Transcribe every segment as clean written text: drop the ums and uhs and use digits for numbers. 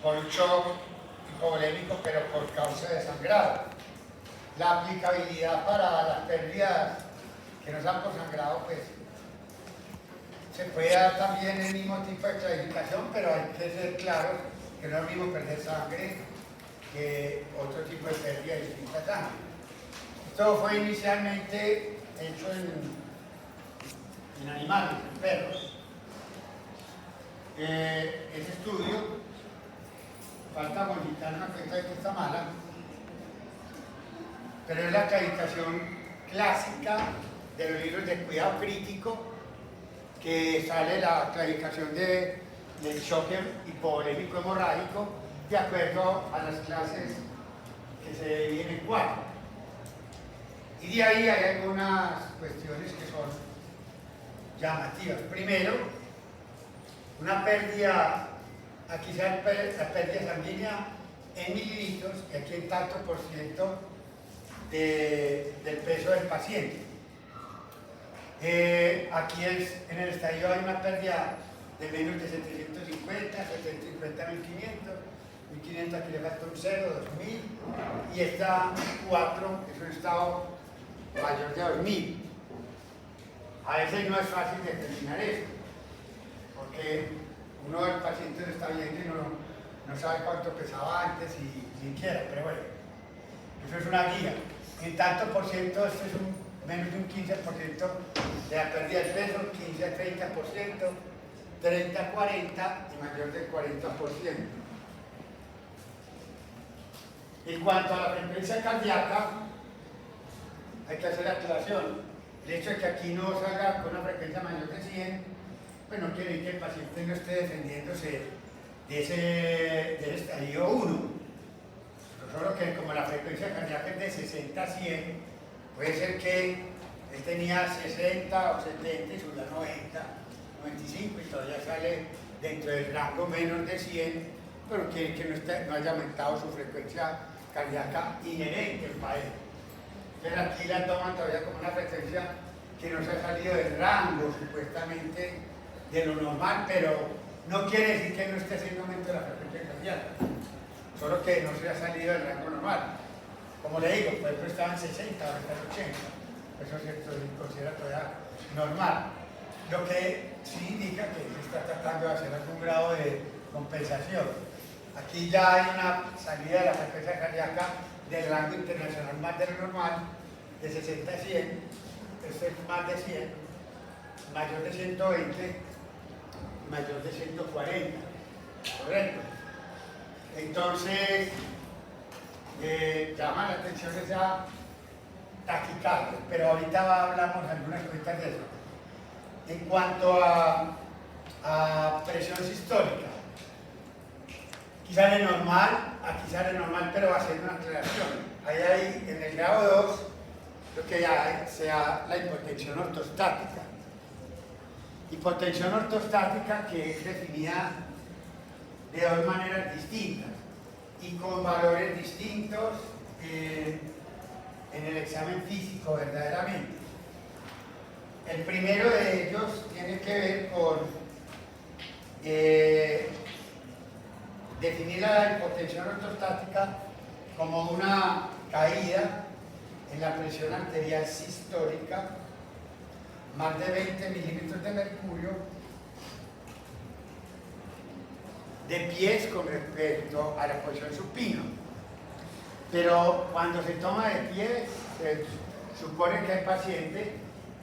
por shock hipovolémico, pero por causa de sangrado. La aplicabilidad para las pérdidas que no sean por sangrado, pues se puede dar también el mismo tipo de clasificación, pero hay que ser claros que no es lo mismo perder sangre que otro tipo de pérdida de distinta sangre. Esto fue inicialmente hecho en animales, en perros. Ese estudio, falta modificar una cuenta de que está mala, pero es la clasificación clásica de los libros de cuidado crítico, que sale la clasificación del shock hipovolémico hemorrágico de acuerdo a las clases que se dividen en 4. Y de ahí hay algunas cuestiones que son llamativas. Primero, una pérdida, aquí se da la pérdida sanguínea en mililitros, y aquí en tanto por ciento del peso del paciente. Aquí en el estadio hay una pérdida de menos de 750, 750, 1500, 1500 aquí le falta un 0, 2000, y está 4, es un estado mayor de 2000. A veces no es fácil determinar esto, porque uno del paciente lo está viendo y no sabe cuánto pesaba antes y siquiera, pero bueno, eso es una guía. En tanto por ciento, esto es menos de un 15% de la pérdida del peso, 15 a 30%, 30 a 40 y mayor del 40%. En cuanto a la frecuencia cardíaca, hay que hacer la aclaración. El hecho de que aquí no salga con una frecuencia mayor de 100, pues no quiere decir que el paciente no esté defendiéndose del estadio 1. Solo que como la frecuencia cardíaca es de 60 a 100, puede ser que él tenía 60 o 70 y subió a 90, 95 y todavía sale dentro del rango menos de 100, pero quiere que no haya aumentado su frecuencia cardíaca inherente para él. Entonces aquí la toman todavía como una frecuencia que no se ha salido del rango supuestamente de lo normal, pero no quiere decir que no esté haciendo aumento de la frecuencia cardíaca, solo que no se ha salido del rango normal. Como le digo, por ejemplo estaba en 60, ahora está en 80, eso se considera todavía normal, lo que sí indica que se está tratando de hacer algún grado de compensación. Aquí ya hay una salida de la frecuencia cardíaca del rango internacional más de lo normal, de 60 a 100, este es más de 100, mayor de 120, mayor de 140, correcto. Entonces, llama la atención esa taquicardia, pero ahorita hablamos de algunas cositas de eso. En cuanto a presión sistólica, aquí sale normal, pero va a ser una aclaración. Ahí hay, en el grado 2, lo que hay sea la hipotensión ortostática. Hipotensión ortostática que es definida de dos maneras distintas y con valores distintos en el examen físico verdaderamente. El primero de ellos tiene que ver con definir la hipotensión ortostática como una caída en la presión arterial sistólica más de 20 milímetros de mercurio de pies con respecto a la posición supino. Pero cuando se toma de pies, se supone que el paciente,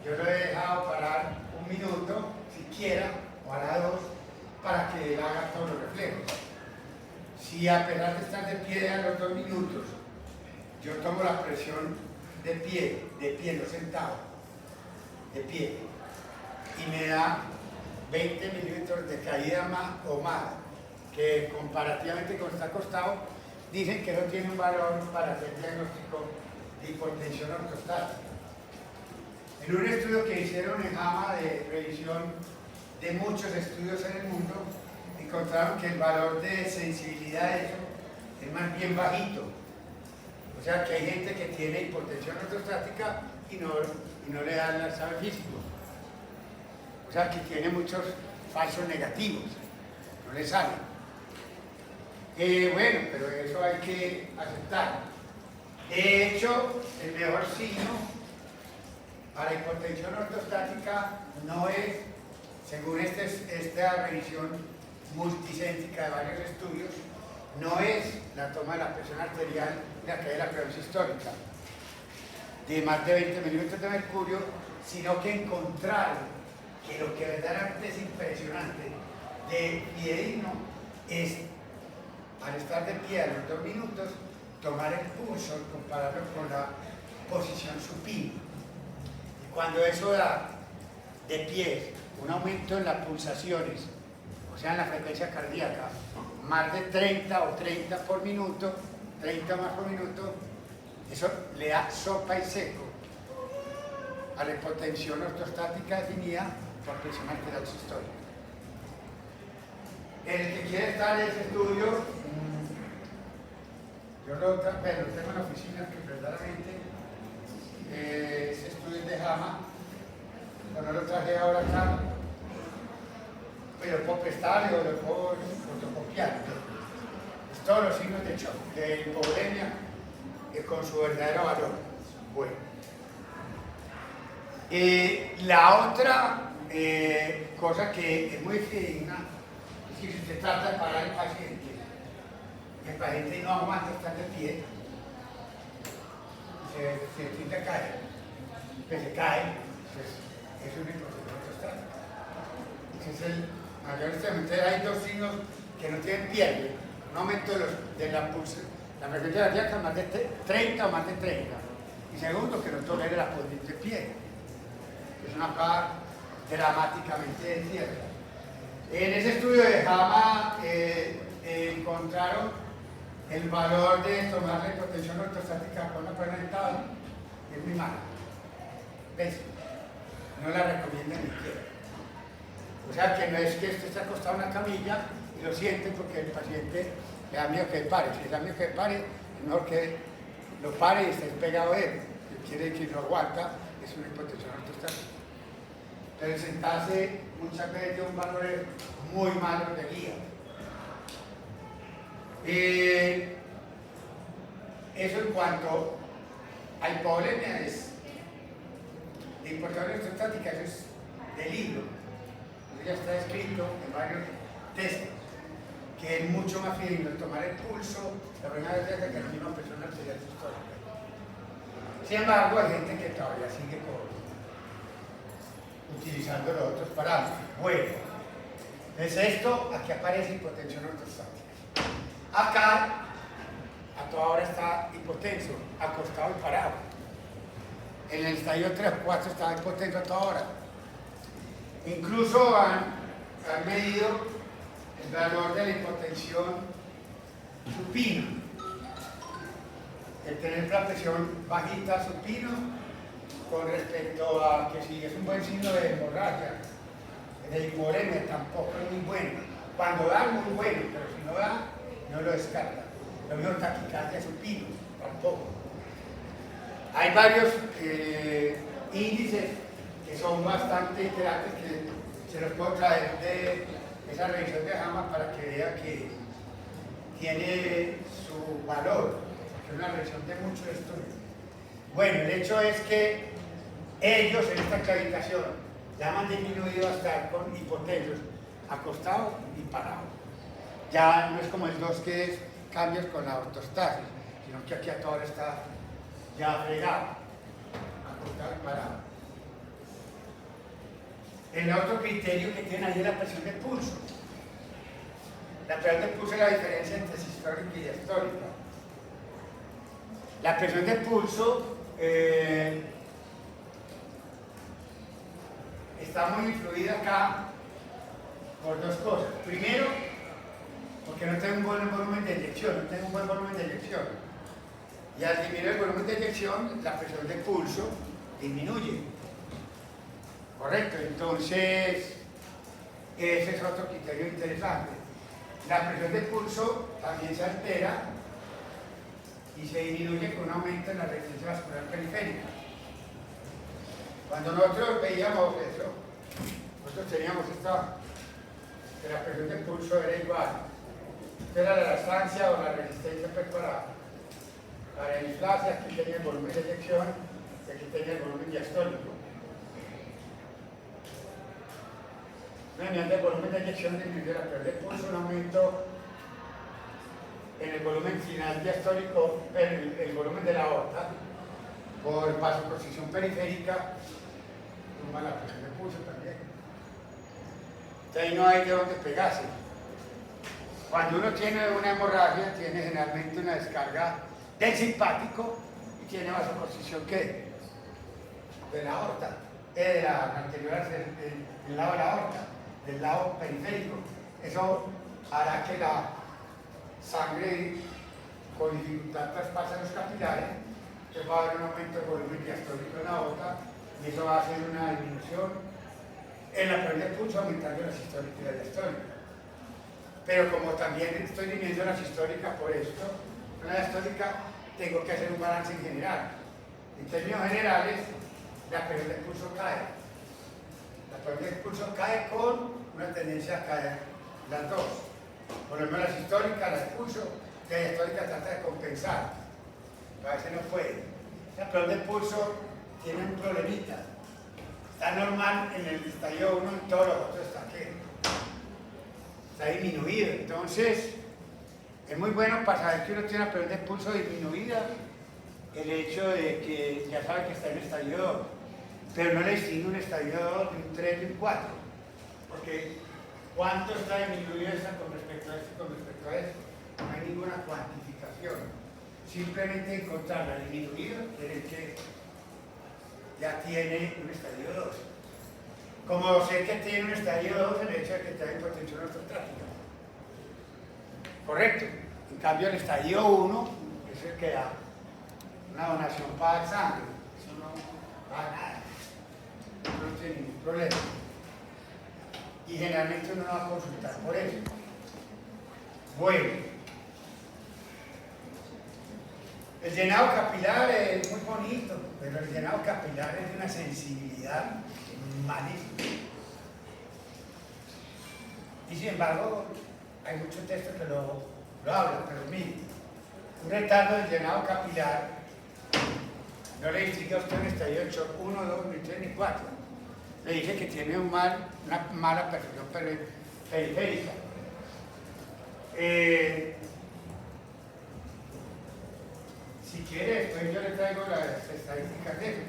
yo lo he dejado parar un minuto, siquiera, o a la 2, para que él haga todos los reflejos. Si a pesar de estar de pie a los 2 minutos, yo tomo la presión de pie, no sentado, de pie, y me da 20 milímetros de caída más o más, que comparativamente con está acostado, dicen que no tiene un valor para hacer diagnóstico de hipotensión ortostática. En un estudio que hicieron en JAMA de revisión de muchos estudios en el mundo, encontraron que el valor de sensibilidad de eso es más bien bajito. O sea que hay gente que tiene hipotensión ortostática y no le dan el examen físico. O sea que tiene muchos falsos negativos, no le salen. Bueno, pero eso hay que aceptar. De hecho, el mejor signo para hipotensión ortostática no es, según esta revisión multicéntrica de varios estudios, no es la toma de la presión arterial y la caída de la presión sistólica de más de 20 milímetros de mercurio, sino que encontraron que lo que verdaderamente es impresionante de fidedigno es, al estar de pie a los 2 minutos, tomar el pulso y compararlo con la posición supina. Y cuando eso da de pie un aumento en las pulsaciones, o sea en la frecuencia cardíaca, más de 30 o 30 por minuto, 30 más por minuto, eso le da sopa y seco a la hipotensión ortostática definida por presión arterial sistólica. El que quiere estar en ese estudio, yo lo tengo en la oficina, que verdaderamente ese estudio es de JAMA, pero no lo traje ahora acá, pero lo puedo prestar o lo puedo fotocopiar. Es todos los signos de hipovolemia con su verdadero valor. Bueno. La otra cosa que es muy fidedigna es que si se trata de parar el paciente no aguanta estar de pie, se tiende a caer, que se cae, pues es una hipotensión ortostática. Ese es el mayor extremo. Entonces hay dos signos que no tienen pierde, un aumento de la frecuencia cardíaca más de 30 o más de 30, y segundo, que no tolere la posición de pie. Es una cosa dramáticamente cierta. En ese estudio de JAMA encontraron el valor de tomar la hipotensión ortostática con una persona dentada es muy malo. ¿Ves? No la recomiendan ni siquiera. O sea que no es que usted esté acostado en una camilla y lo siente porque el paciente le da miedo que pare. Si le da miedo que pare, es mejor que lo pare y esté pegado a él. Quiere decir que no aguanta, es una hipotensión ortostática. Pero el sentarse muchas veces tiene un valor muy malo de guía. Eso en cuanto a hipovolemia es de hipotensión ortostática, eso es de libro. Eso ya está escrito en varios textos, que es mucho más fidedigno tomar el pulso, la primera vez que la misma presión arterial sistólica. Sin embargo, hay gente que todavía sigue utilizando los otros parámetros. Bueno, es esto, aquí aparece hipotensión ortostática. Acá, a toda hora está hipotenso, acostado y parado. En el estadio 3 o 4 está hipotenso a toda hora. Incluso han medido el valor de la hipotensión supina. El tener la presión bajita supino con respecto a que si es un buen signo de hemorragia, de hipovolemia tampoco es muy bueno. Cuando da, muy bueno, pero si no da, no lo descarta. Lo mismo taquicardia supino, tampoco. Hay varios índices que son bastante interesantes que se los puedo traer de esa revisión de JAMA para que vea que tiene su valor, que es una revisión de mucho estudio. Bueno, el hecho es que ellos en esta calificación ya han disminuido a estar con hipotensos, acostado y parado. Ya no es como el 2 que es cambios con la ortostasis, sino que aquí a toda hora está ya fregado, acostado y parado. El otro criterio que tienen ahí es la presión de pulso. La presión de pulso es la diferencia entre sistólica y diastólica. La presión de pulso está muy influida acá por dos cosas. Primero, porque no tengo un buen volumen de eyección, Y al disminuir el volumen de eyección, la presión de pulso disminuye. Correcto, entonces ese es otro criterio interesante. La presión de pulso también se altera y se disminuye con un aumento en la resistencia vascular periférica. Cuando nosotros veíamos eso, nosotros teníamos esta, que la presión de pulso era igual Esta era la estancia o la resistencia pues, para la inflación. Aquí tenía el volumen de eyección y aquí tenía el volumen diastólico. Mediante el volumen de eyección disminuye la pérdida de pulso, un aumento en el volumen final diastólico, el volumen de la aorta, por vasoconstricción periférica, toma la presión de pulso también. Entonces ahí no hay de dónde pegarse. Cuando uno tiene una hemorragia, tiene generalmente una descarga del simpático y tiene vasoconstricción ¿qué? De la aorta, de la anterior del lado de la aorta, del lado periférico. Eso hará que la sangre con dificultad traspase los capilares, que va a haber un aumento del volumen diastólico en la aorta y eso va a hacer una disminución en la pérdida de pulso, aumentando la sistólica y la diastólica. Pero como también estoy disminuyendo la sistólica por esto, la diastólica, tengo que hacer un balance en general. En términos generales, la pérdida de pulso cae. La pérdida de pulso cae con una tendencia a caer las dos. Por lo menos la sistólica, la de pulso, y la diastólica trata de compensar. A veces no puede. La pérdida de pulso tiene un problemita. Está normal en el estadio 1 y todos los otros están aquí. Está disminuido. Entonces, es muy bueno para saber que uno tiene una pérdida de pulso disminuida el hecho de que ya sabe que está en estadio 2, pero no le distingue un estadio 2 de un 3 de un 4, porque ¿cuánto está disminuido esta con respecto a esto y con respecto a esto? No hay ninguna cuantificación, simplemente encontrar la disminuida quiere decir que ya tiene un estadio 2. Como sé que tiene un estadio 2, el hecho de que tenga hipotensión ortostática. Correcto. En cambio, el estadio 1 es el que da una donación para el sangre. Eso no va a nada. No tiene ningún problema. Y generalmente uno no va a consultar por eso. Bueno. El llenado capilar es muy bonito, pero el llenado capilar es de una sensibilidad malísima. Y sin embargo, hay muchos textos que lo hablan, pero mire, un retardo del llenado capilar no le distingue a usted un estadio de shock 1, 2, ni 3, ni 4. Le dice que tiene una mala perfusión periférica. Si quiere, después yo le traigo las estadísticas de eso,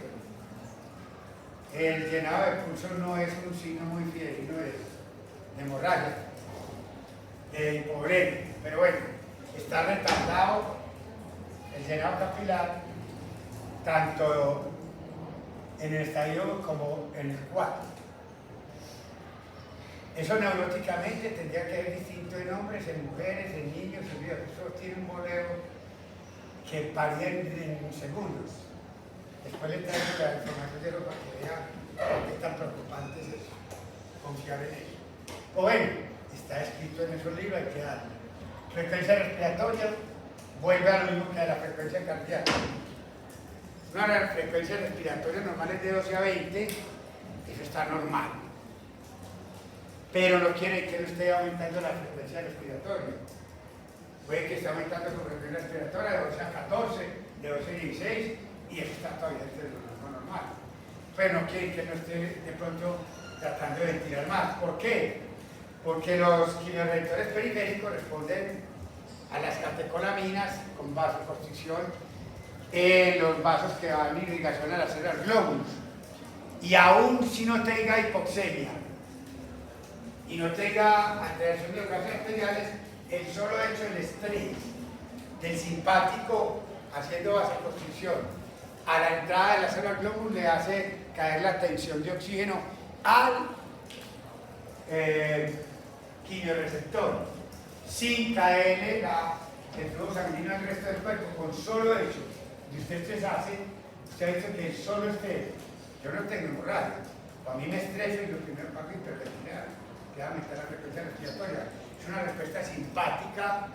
pero el llenado de pulso no es un signo muy fidedigno de hemorragia, de hipovolemia, pero bueno, está retardado el llenado capilar tanto en el estadio como en el 4. Eso neuróticamente tendría que ser distinto en hombres, en mujeres, en niños, en viejos. Eso tiene un boleo que paría en segundos. Después le traigo la información de lo para que vea qué tan preocupante es eso, confiar en ello. O bueno, está escrito en esos libros, hay que darle. Frecuencia respiratoria, vuelve a lo mismo que a la frecuencia cardíaca. Una de las frecuencias respiratorias normales de 12 a 20, eso está normal. Pero no quiere que no esté aumentando la frecuencia respiratoria. Puede que esté aumentando su frecuencia respiratoria de 12 a 14, de 12 a 16, y eso está todavía dentro de lo normal. Pero no quiere que no esté de pronto tratando de ventilar más. ¿Por qué? Porque los quimiorreceptores periféricos responden a las catecolaminas con vasoconstricción en los vasos que dan irrigación a las células glóbulos. Y aún si no tenga hipoxemia y no tenga alteración de miocárdico arteriales, el solo hecho del estrés del simpático haciendo vasoconstricción a la entrada de la célula glóbulo le hace caer la tensión de oxígeno al quimiorreceptor, sin caerle el flujo sanguíneo al resto del cuerpo. Con solo hecho de usted estresarse, usted ha dicho que el solo estrés, yo no tengo hemorragia, a mí me estreso y lo primero que hago es hiperventilar, que va a aumentar la frecuencia respiratoria. Es una respuesta simpática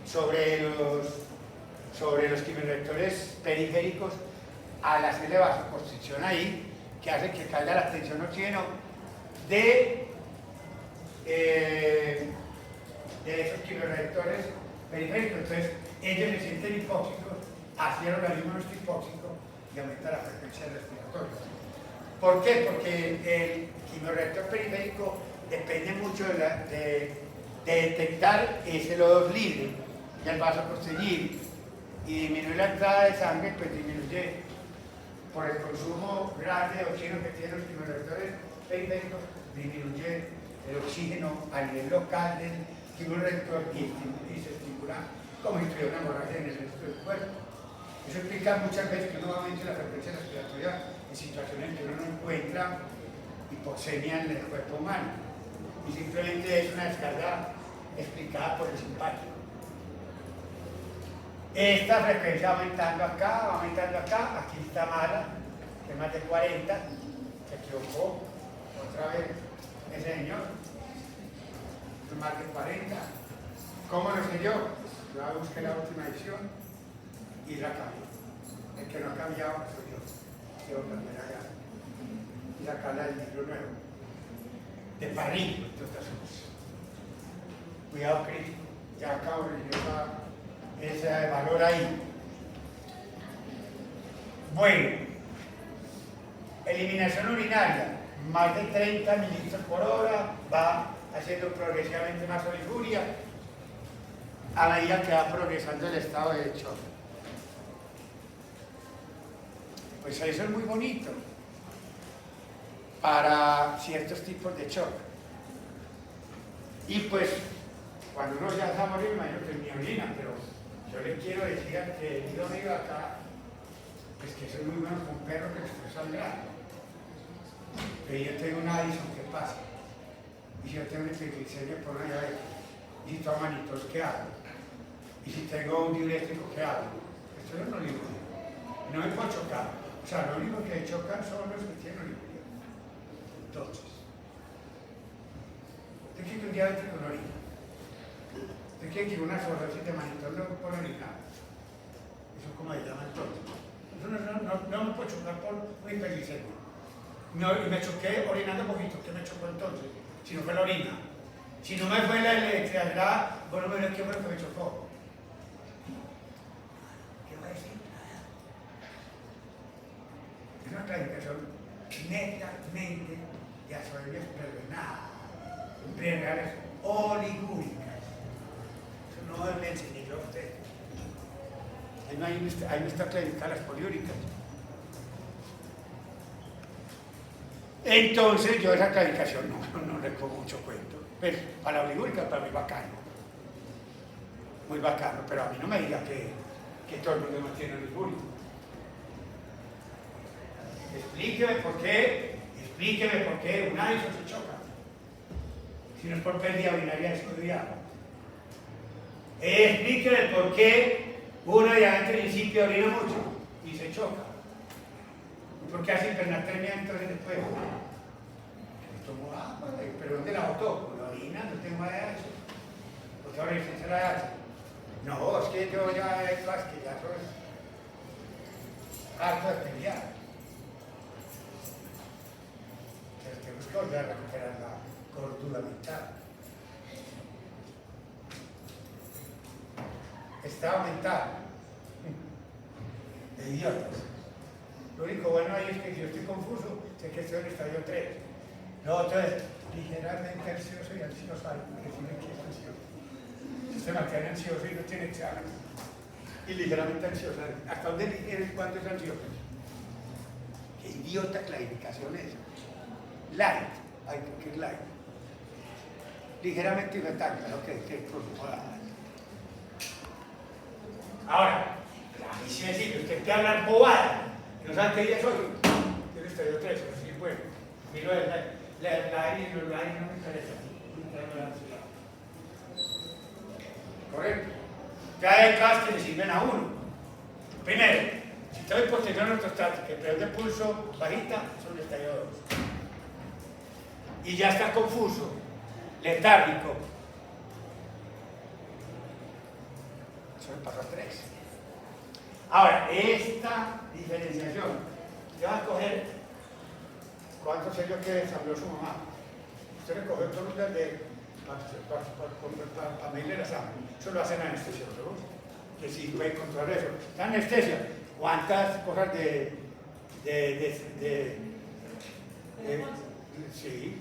sobre los quimiorreceptores periféricos al hacerle vasoconstricción ahí, que hace que caiga la tensión de oxígeno del de esos quimioreceptores periféricos. Entonces, ellos se sienten hipóxicos, así el organismo no está hipóxico y aumenta la frecuencia respiratoria. ¿Por qué? Porque el quimioreceptor periférico depende mucho de detectar ese lodo libre y el vasoconstrictor y disminuir la entrada de sangre, pues disminuye por el consumo grande de oxígeno que tienen los quimioreceptores periféricos, disminuye el oxígeno a nivel local del quimioreceptor y se estimula como si tuviera una hemorragia en el resto del cuerpo. Eso explica muchas veces que uno aumente la frecuencia respiratoria en situaciones en que uno no encuentra hipoxemia en el cuerpo humano. Y simplemente es una descarga explicada por el simpático. Esta frecuencia va aumentando acá, aquí está mala, que es más de 40, se equivocó, otra vez ese señor, es más de 40. ¿Cómo lo sé yo? Yo busqué la última edición y la cambié. El que no ha cambiado soy yo. Quiero cambiar allá. Y sacarla del libro nuevo. De París, todas estas cosas. Cuidado crítico. Ya acabo de llevar ese valor ahí. Bueno, eliminación urinaria, más de 30 mililitros por hora, va haciendo progresivamente más oliguria a medida que va progresando el estado de shock. Pues eso es muy bonito para ciertos tipos de shock. Y pues, cuando uno ya está a morir, imagino que es mi orina, pero yo le quiero decir al que yo amigo acá, pues que eso es muy bueno con un perro que se sangra. Pero yo tengo un Addison, ¿qué pasa? Y si yo tengo un triglicérido por una diabetes, y si tomo manitos, ¿qué hago? Y si tengo un diurético, ¿qué hago? Esto es una oliguria. No me puedo chocar. O sea, lo único que chocan son los que tienen oliguria. Entonces, ¿usted quiere que un diabético no orina? ¿Usted quiere que una sobredosis de manitol no pueda orinar? Eso es como se llama entonces. Eso no me puedo chocar por un hiperglicemia. No, y me choqué orinando poquito. ¿Qué me chocó entonces? Si no fue la orina. Si no me fue la electricidad, bueno, ¿qué fue lo que me chocó? ¿Qué voy a decir? Nada. Es una clasificación netamente de azoides prerenales oligúricas. Eso no me enseñé yo a usted. Ahí no está clasificada las poliúricas. Entonces yo esa clasificación no le pongo mucho cuento. Pero para la oligúrica está muy bacano. Muy bacano, pero a mí no me diga que todo el mundo no tiene oligúrico. Explíqueme por qué un Addison se choca. Si no es por pérdida urinaria descuidada. Explíqueme por qué uno ya en principio orina mucho y se choca. ¿Por qué hace hipernatremia entonces después? Tomo agua, pero ¿dónde la botó? La orina, no tengo ADH. ¿Por qué ahora dice la ADH? No, es que yo ya he hecho que ya soy harto de pelear. Entonces tenemos que volver a recuperar la cordura mental. Estado mental. De idiotas. Lo único bueno ahí es que si yo estoy confuso, sé que estoy en el estadio 3. Lo otro es ligeramente ansioso y ansiosa, porque si no es que es ansioso. Si se mantiene ansioso y no tiene examen, y ligeramente ansiosa, ¿hasta dónde ligero y cuánto es ansioso? Qué idiota clasificación es. Light, hay que es light. Ligeramente irritable, lo que es ahora, y si me dice, usted quiere hablar bobada, no sabe qué día soy, yo le estoy de 3, así bueno, miro la aire no me interesa, correcto. Ya hay cosas que le sirven a uno. Primero, si tengo hipotensión ortostática, que presión de pulso bajita, son el estadio 2. Y ya está confuso, letárgico. Eso me pasó a 3. Ahora, esta diferenciación, yo voy a coger, ¿cuántos sellos que desarrolló su mamá? Usted le cogió todos los de para medirle la sangre. Eso lo hacen anestesiólogos, que sí pueden controlar eso. La anestesia, ¿cuántas cosas sí,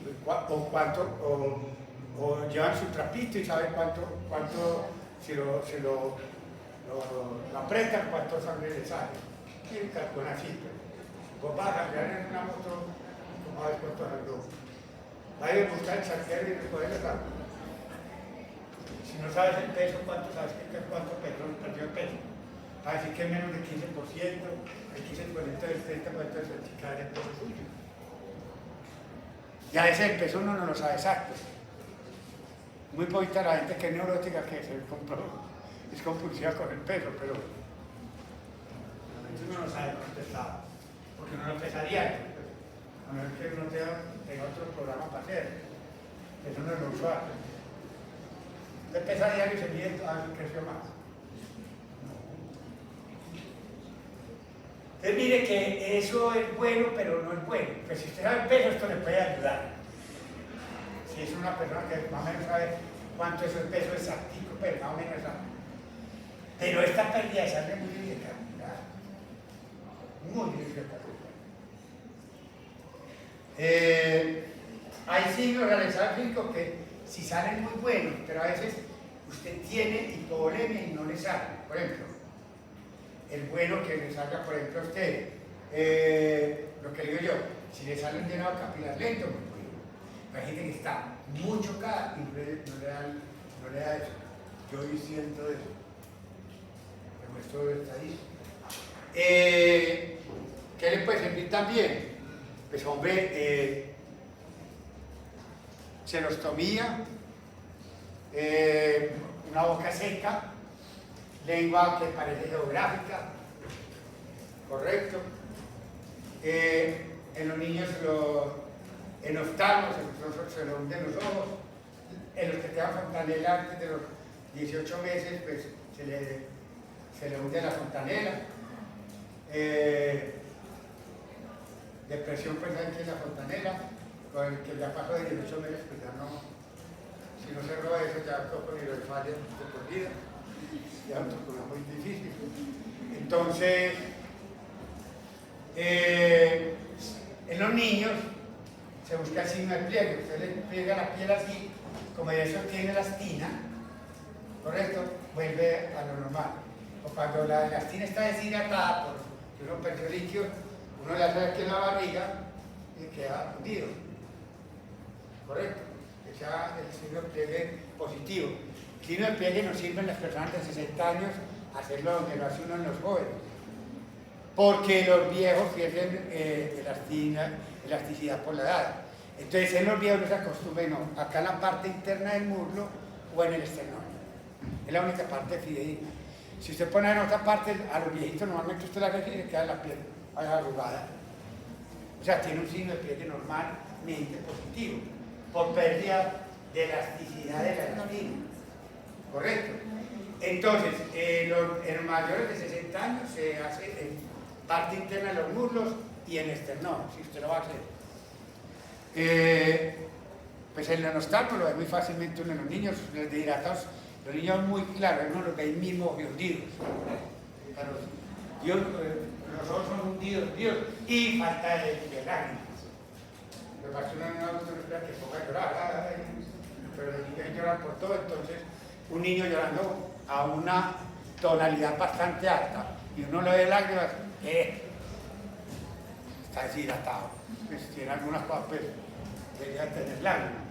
o llevan su trapito y saben cuánto si lo apretan, cuánto sangre le sale. Y calculan así, pero vos vas a cambiar en una moto, como a ver cuánto arregló. Vaya a buscar el charquero y recoger la sangre. Si no sabes el peso, cuánto perdió el peso. Va a decir que es menos del 15%, el 15% del 30% de certificar el peso suyo. Y a veces el peso uno no lo sabe exacto. Muy poquita la gente que es neurótica que se compró, es compulsiva con el peso, pero uno no sabe cuánto está, porque uno lo pesa diario. A menos que uno tenga otro programa para hacer. Eso no es lo usual. Usted pesa diario y se mide a creció más. Entonces mire que eso es bueno, pero no es bueno. Pues si usted sabe el peso, esto le puede ayudar. Si es una persona que más o menos sabe cuánto es el peso exactico, pero más o menos sabe. Pero esta pérdida de sangre es muy significativa. Muy significativa. Hay signos realizados clínicos que si salen muy buenos, pero a veces usted tiene hipovolemia y no le sale. Por ejemplo, el bueno que le salga, por ejemplo, a usted, lo que digo yo, si le sale un llenado capilar lento, muy bueno. Hay gente que está muy chocada y no le da eso. Yo hoy siento eso. Pero esto está ahí. ¿Qué le puede servir también? Pues hombre, xerostomía, una boca seca, lengua que parece geográfica, correcto. En los niños en oftalmos se lo hunden los ojos, en los que te dan fontanela antes de los 18 meses, pues se le hunde la fontanela. Depresión, pues hay que la fontanela, con el que ya pasó de 18 meses, pues ya no, si no cerró eso, ya toco ni lo falla de por vida, ya es muy difícil. Entonces, en los niños se busca el signo de pliegue, usted le pliega la piel así, como eso tiene elastina, ¿correcto? Vuelve a lo normal. O cuando la elastina está deshidratada, porque uno perdió líquido, uno le hace aquí en la barriga y queda hundido, ¿correcto? Que sea el signo de pliegue positivo. El signo de pliegue nos sirve en las personas de 60 años hacerlo donde lo hace uno en los jóvenes, porque los viejos pierden elasticidad por la edad. Entonces en los viejos no se acostumbran, no, acá en la parte interna del muslo o en el esternón. Es la única parte fidedigna. Si usted pone en otra parte, a los viejitos normalmente usted la ve y le queda la piel arrugada. O sea, tiene un signo de pliegue normalmente positivo, por pérdida de elasticidad de la elastina. ¿Correcto? Entonces, en los mayores de 60 años se hace en parte interna de los muslos y en esternón, si usted lo va a hacer. Pues el neonatal lo ve muy fácilmente uno en los niños, los deshidratados, los niños muy claros, uno los ve ahí mismo hundidos. Los ojos son hundidos, y falta de lágrimas. Lo que pasa es que uno en un adulto no espera que ponga a llorar, pero los niños lloran por todo, entonces un niño llorando a una tonalidad bastante alta y uno le ve lágrimas, está deshidratado, pues tiene algunas cosas, pues debería tener lágrimas.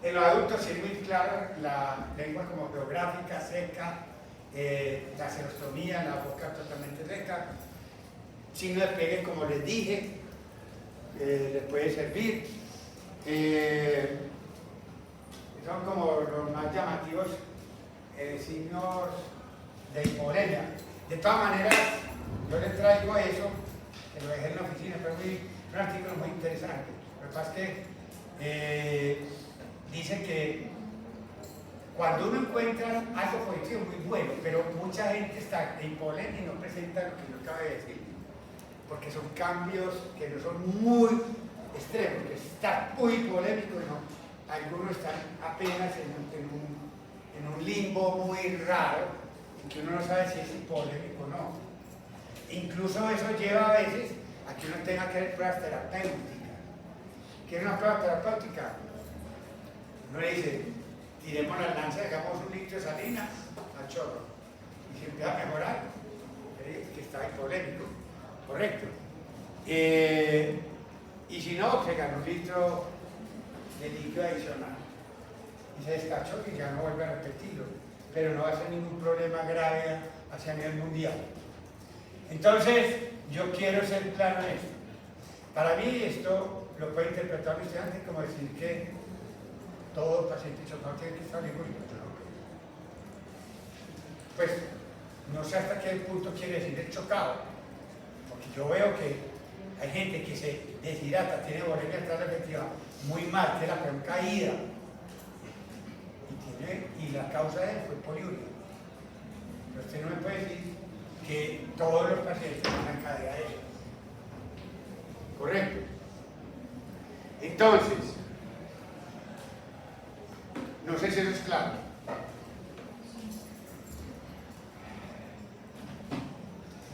En los adultos sí es muy claro la lengua como geográfica, seca, la xerostomía, la boca totalmente seca, signo de pliegue como les dije, les puede servir. Son como los más llamativos signos de hipovolemia. De todas maneras, yo les traigo eso, que lo dejé en la oficina, pero es un artículo muy interesante. Lo que pasa es que dice que cuando uno encuentra algo positivo muy bueno, pero mucha gente está de hipovolemia y no presenta lo que yo acabo de decir, porque son cambios que no son muy extremo, que está muy polémico, ¿no? Algunos están apenas en un limbo muy raro, en que uno no sabe si es polémico o no. Incluso eso lleva a veces a que uno tenga que hacer pruebas terapéuticas. ¿Qué es una prueba terapéutica? Uno le dice, tiremos la lanza, dejamos un litro de salina al chorro, y se empieza a mejorar, que está ahí polémico, correcto. Y si no, se gana un litro de líquido adicional y se descachó y ya no vuelve a repetirlo, pero no va a ser ningún problema grave hacia nivel mundial. Entonces, yo quiero ser claro en esto. Para mí esto lo puede interpretar un estudiante como decir que todo paciente chocado tiene que estar libre. Pues no sé hasta qué punto quiere decir el chocado, porque yo veo que hay gente que se deshidrata, tiene bulimia efectiva muy mal, tiene la peor caída, y la causa de él fue poliuria. Pero usted no me puede decir que todos los pacientes van a caer a eso. ¿Correcto? Entonces, no sé si eso es claro.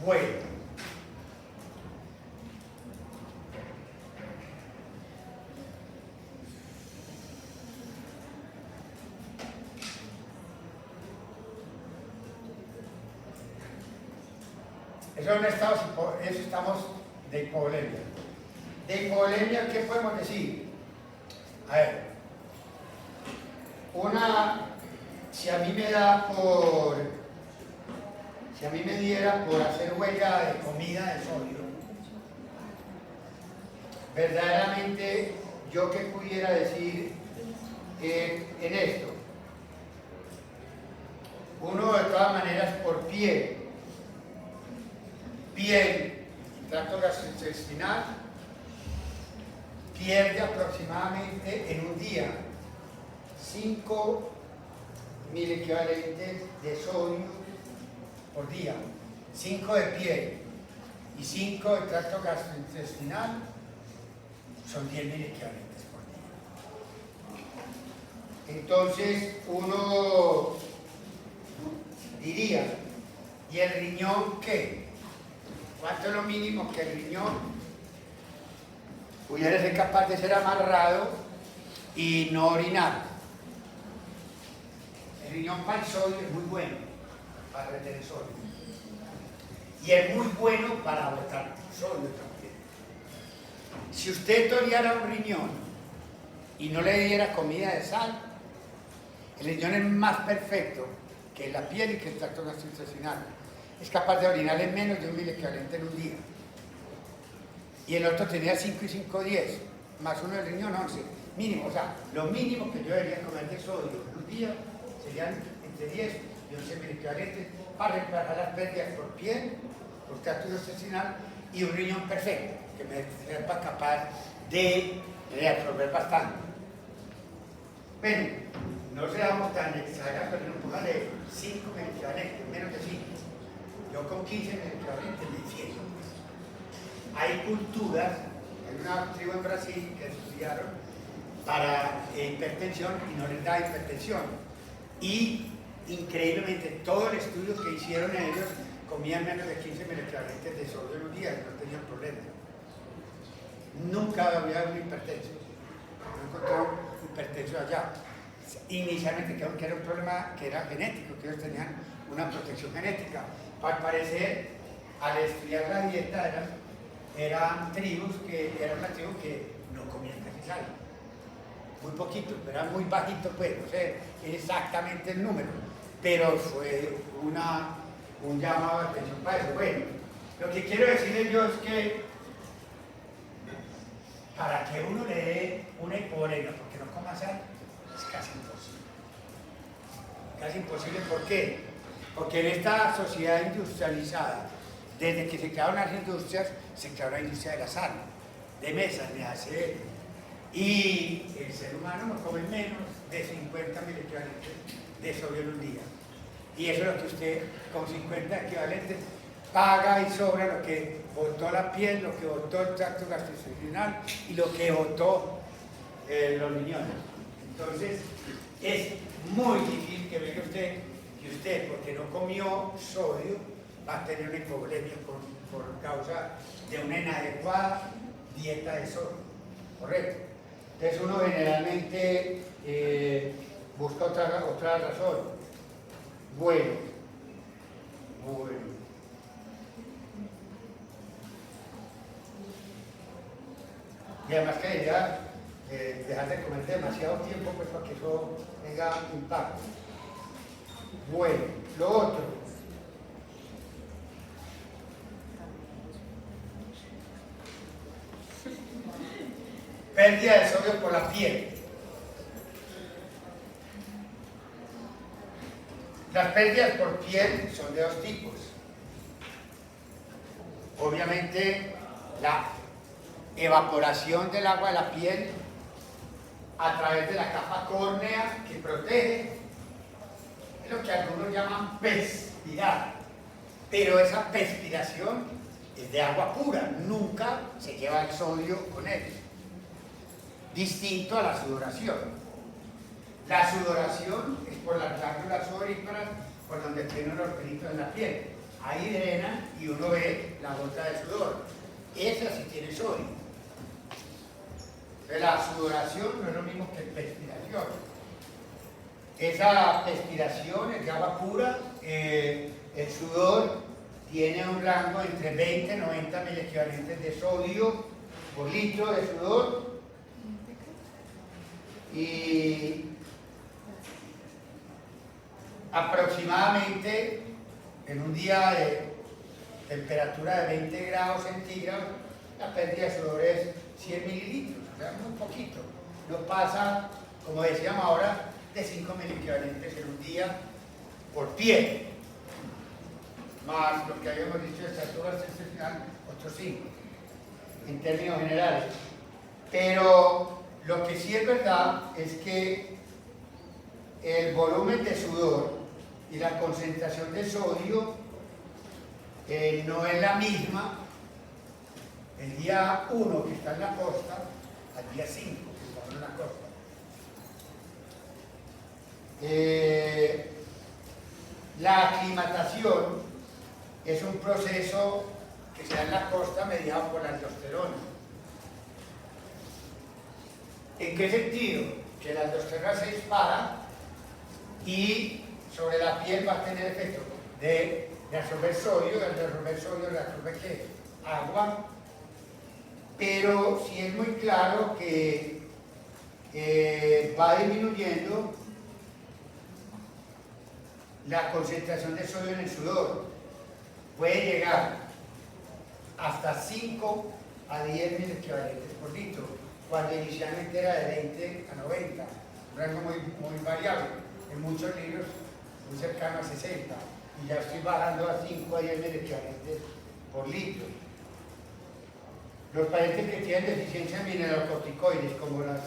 Bueno. Eso estamos de hipovolemia. De hipovolemia, ¿qué podemos decir? A ver, si a mí me diera por hacer huella de comida de sodio, verdaderamente, yo qué pudiera decir en esto. Uno, de todas maneras, por piel, tracto gastrointestinal, pierde aproximadamente en un día 5 miliequivalentes de sodio por día, 5 de piel y 5 de tracto gastrointestinal, son 10 miliequivalentes por día. Entonces uno diría, ¿y el riñón qué? ¿Cuánto es lo mínimo que el riñón pudiera ser capaz de ser amarrado y no orinar? El riñón para el sodio es muy bueno para retener sodio. Y es muy bueno para botar sodio también. Si usted toreara un riñón y no le diera comida de sal, el riñón es más perfecto que la piel y que el tracto gastrointestinal. Es capaz de orinar en menos de 1 miliequivalente en un día. Y el otro tenía 5 y 5, 10, más uno del riñón, 11, mínimo. O sea, lo mínimo que yo debería comer de sodio en un día serían entre 10 y 11 miliequivalentes para reemplazar las pérdidas por piel, por tracto gastrointestinal y un riñón perfecto, que me sepa capaz de reabsorber bastante. Bueno, no seamos tan exagerados, pero no póngale 5 miliequivalentes, menos de 5. Yo con 15 miliequivalentes me hicieron. Hay culturas, hay una tribu en Brasil que estudiaron para hipertensión y no les da hipertensión. Y increíblemente todo el estudio que hicieron ellos comían menos de 15 miliequivalentes de sodio en un día y no tenían problema. Nunca había un hipertenso. No encontró hipertenso allá. Inicialmente creo que era un problema que era genético, que ellos tenían una protección genética. Al parecer, al estudiar la dieta, eran tribus que era una tribu que no comían casi sal. Muy poquito, pero era muy bajito, pues, no sé exactamente el número. Pero fue un llamado de atención para eso. Bueno, lo que quiero decirles yo es que para que uno le dé una hipovolemia porque no coma sal, es casi imposible. Casi imposible, ¿por qué? Porque en esta sociedad industrializada, desde que se crearon las industrias, se creó la industria de la sal, de mesas, de acero. Y el ser humano no come menos de 50 miliequivalentes de sodio en un día. Y eso es lo que usted, con 50 equivalentes, paga y sobra lo que botó la piel, lo que botó el tracto gastrointestinal y lo que botó los riñones. Entonces, es muy difícil que vea usted que usted, porque no comió sodio, va a tener una hipovolemia por causa de una inadecuada dieta de sodio. ¿Correcto? Entonces uno generalmente busca otra razón. Bueno. Y además que debería dejar de comer demasiado tiempo pues para que eso tenga impacto. Bueno, lo otro. Pérdida de sodio por la piel. Las pérdidas por piel son de dos tipos. Obviamente, la evaporación del agua de la piel a través de la capa córnea que protege, es lo que algunos llaman perspirar. Pero esa perspiración es de agua pura, nunca se lleva el sodio con él. Distinto a la sudoración. La sudoración es por las glándulas sudoríparas, por donde tienen los pelitos en la piel. Ahí drenan y uno ve la gota de sudor. Esa sí tiene sodio. Pero la sudoración no es lo mismo que perspiración. Esa perspiración es de agua pura. El sudor tiene un rango entre 20 y 90 miliequivalentes de sodio por litro de sudor. Y aproximadamente en un día de temperatura de 20 grados centígrados, la pérdida de sudor es 100 mililitros, o sea, muy poquito. No pasa, como decíamos ahora, de 5 miliequivalentes en un día por piel, más lo que habíamos dicho de tracto gastrointestinal, otros 5, en términos generales. Pero lo que sí es verdad es que el volumen de sudor y la concentración de sodio no es la misma el día 1 que está en la costa al día 5 que está en la costa. La aclimatación es un proceso que se da en la costa mediado por la aldosterona. ¿En qué sentido? Que la aldosterona se dispara y sobre la piel va a tener efecto de absorber sodio, de absorber sodio, de absorber ¿qué? Agua, pero sí es muy claro que va disminuyendo la concentración de sodio en el sudor. Puede llegar hasta 5 a 10 miliequivalentes por litro, cuando inicialmente era de 20 a 90, un rango muy variable. En muchos libros muy cercano a 60, y ya estoy bajando a 5 a 10 miliequivalentes por litro. Los pacientes que tienen deficiencia en mineralocorticoides, como las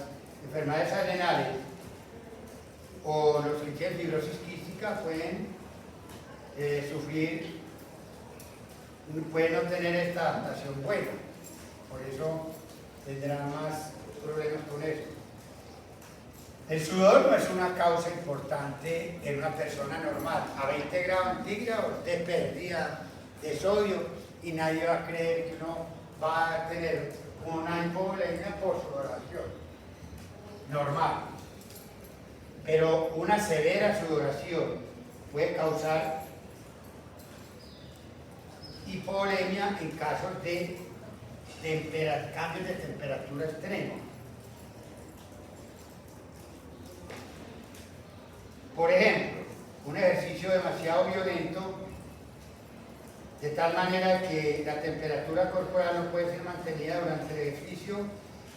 enfermedades adrenales o los que tienen fibrosis quística, pueden pueden no tener esta adaptación buena, por eso tendrán más problemas con eso. El sudor no es una causa importante en una persona normal. A 20 grados centígrados de pérdida de sodio y nadie va a creer que uno va a tener una hipovolemia por sudoración. Normal. Pero una severa sudoración puede causar hipovolemia en casos de cambios de temperatura extremos. Por ejemplo, un ejercicio demasiado violento, de tal manera que la temperatura corporal no puede ser mantenida durante el ejercicio,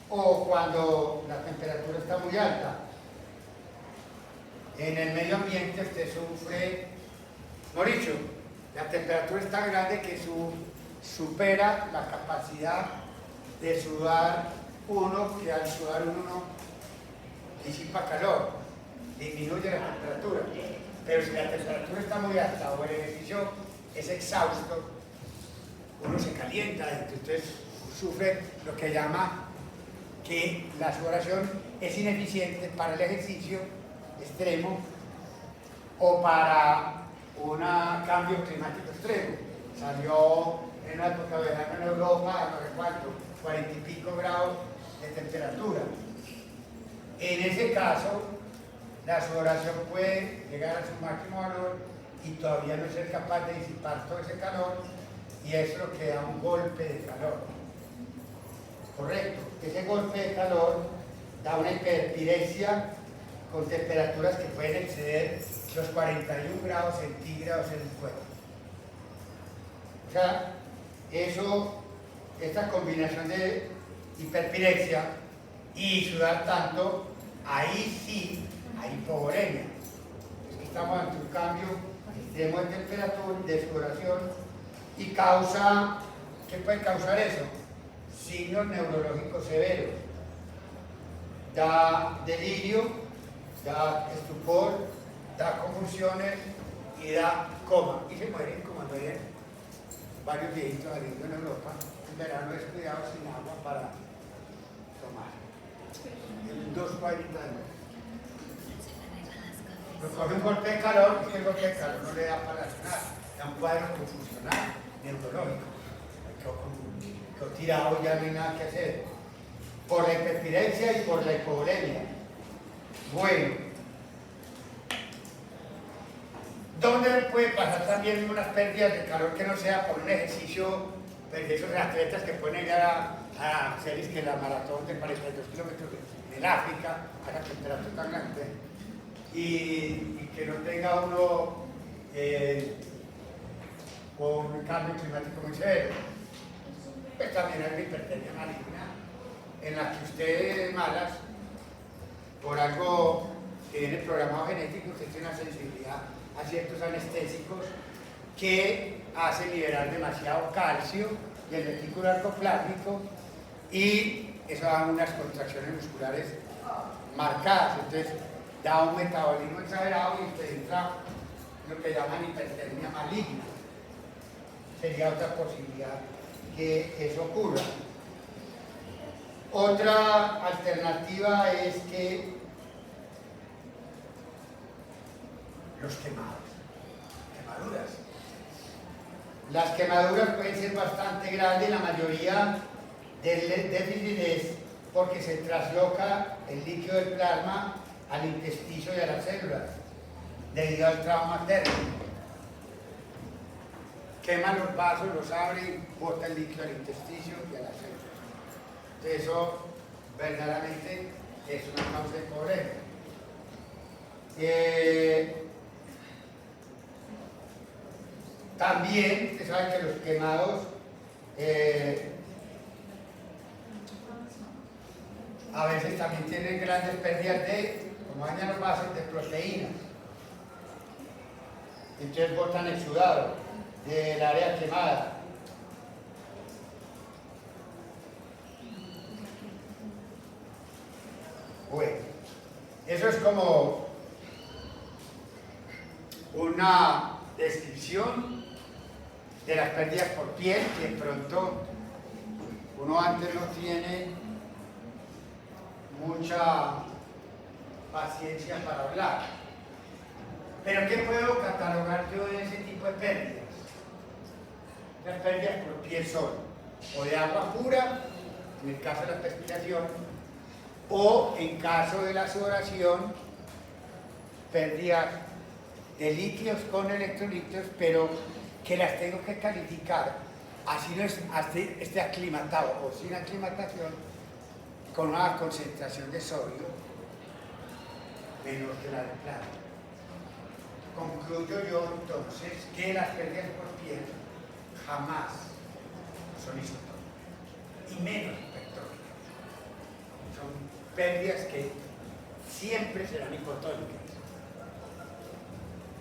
o cuando la temperatura está muy alta. En el medio ambiente usted sufre, mejor dicho, la temperatura es tan grande que supera la capacidad de sudar uno, que al sudar uno disipa calor, disminuye la temperatura. Pero si la temperatura está muy alta o el ejercicio es exhausto, uno se calienta, entonces sufre lo que llama que la sudoración es ineficiente para el ejercicio extremo o para un cambio climático extremo. Salió en una época de verano en Europa, no sé cuánto, 40 y pico grados de temperatura. En ese caso, la sudoración puede llegar a su máximo valor y todavía no ser capaz de disipar todo ese calor, y eso es lo que da un golpe de calor. Correcto, ese golpe de calor da una hiperpirexia con temperaturas que pueden exceder los 41 grados centígrados en el cuerpo. O sea, esta combinación de hiperpirexia y sudar tanto, ahí sí hay hipovolemia. Estamos ante un cambio extremo de temperatura, de sudoración, y causa, ¿qué puede causar eso? Signos neurológicos severos. Da delirio, da estupor, da convulsiones y da coma. Y se mueren como mueren varios viejitos saliendo en Europa en verano descuidados sin agua para tomar. En 2 cuadritas de nuevo. Pero coge un golpe de calor, y el golpe de calor no le da para reaccionar, da un cuadro confusional neurológico. Quedó tirado, ya no hay nada que hacer. Por la hiperpirexia y por la hipovolemia. Bueno, ¿dónde puede pasar también unas pérdidas de calor que no sea por un ejercicio, pues, de esos atletas que pueden llegar a hacer que la maratón de 42 kilómetros en el África, a la temperatura tan grande, y que no tenga uno un cambio climático muy severo? Pues también hay una hipertermia maligna, en la que ustedes malas, por algo que viene programado genético, usted tiene una sensibilidad a ciertos anestésicos que hacen liberar demasiado calcio y el retículo arcoplásmico, y eso da unas contracciones musculares marcadas, entonces da un metabolismo exagerado y usted entra en lo que llaman hipertermia maligna. Sería otra posibilidad que eso ocurra. Otra alternativa es que los quemaduras. Las quemaduras pueden ser bastante grandes, la mayoría del déficit es porque se trasloca el líquido del plasma al intestino y a las células, debido al trauma térmico. Quema los vasos, los abre y bota el líquido al intestino y a las células. Entonces, eso verdaderamente es una causa de pobreza. También, ustedes saben que los quemados a veces también tienen grandes pérdidas de, como dañan los vasos, de proteínas. Entonces botan el sudado del área quemada. Bueno, eso es como una descripción de las pérdidas por piel, que de pronto uno antes no tiene mucha paciencia para hablar. Pero ¿qué puedo catalogar yo de ese tipo de pérdidas? Las pérdidas por piel son o de agua pura, en el caso de la perspiración, o en caso de la sudoración, pérdidas de líquidos con electrolitos, pero que las tengo que calificar, así no esté aclimatado o sin aclimatación, con una concentración de sodio menor que la de plata. Concluyo yo entonces que las pérdidas por piel jamás son isotónicas, y menos hipertónicas. Son pérdidas que siempre serán hipotónicas.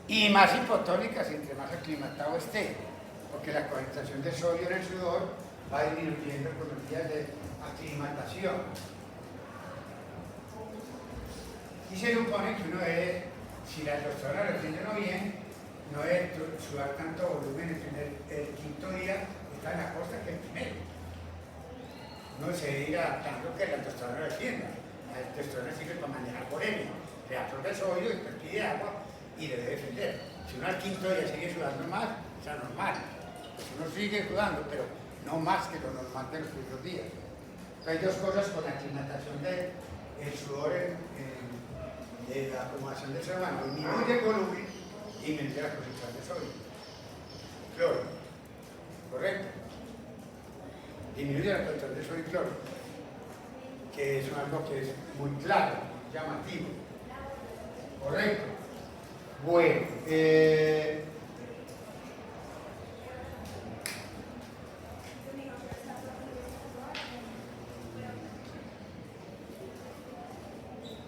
Y más hipotónicas entre más aclimatado esté, porque la concentración de sodio en el sudor va disminuyendo con los días de aclimatación. Y se supone que uno debe, si la testosterona lo tiene uno bien, no debe sudar tanto volumen el quinto día, está en la costa que el primero. No se ir adaptando que la testosterona defienda. La testosterona sirve para manejar polemia, le absorbe el sodio y pide agua y debe defender. Si uno al quinto día sigue sudando más, es anormal. Pues uno sigue sudando, pero no más que lo normal de los primeros días. Entonces, hay dos cosas con la aclimatación del sudor de la acumulación del ser humano. Disminuye el volumen y disminuye la concentración de sodio. Cloro. ¿Correcto? Disminuye la concentración de sodio y cloro. Que es algo que es muy claro, llamativo. ¿Correcto? Bueno,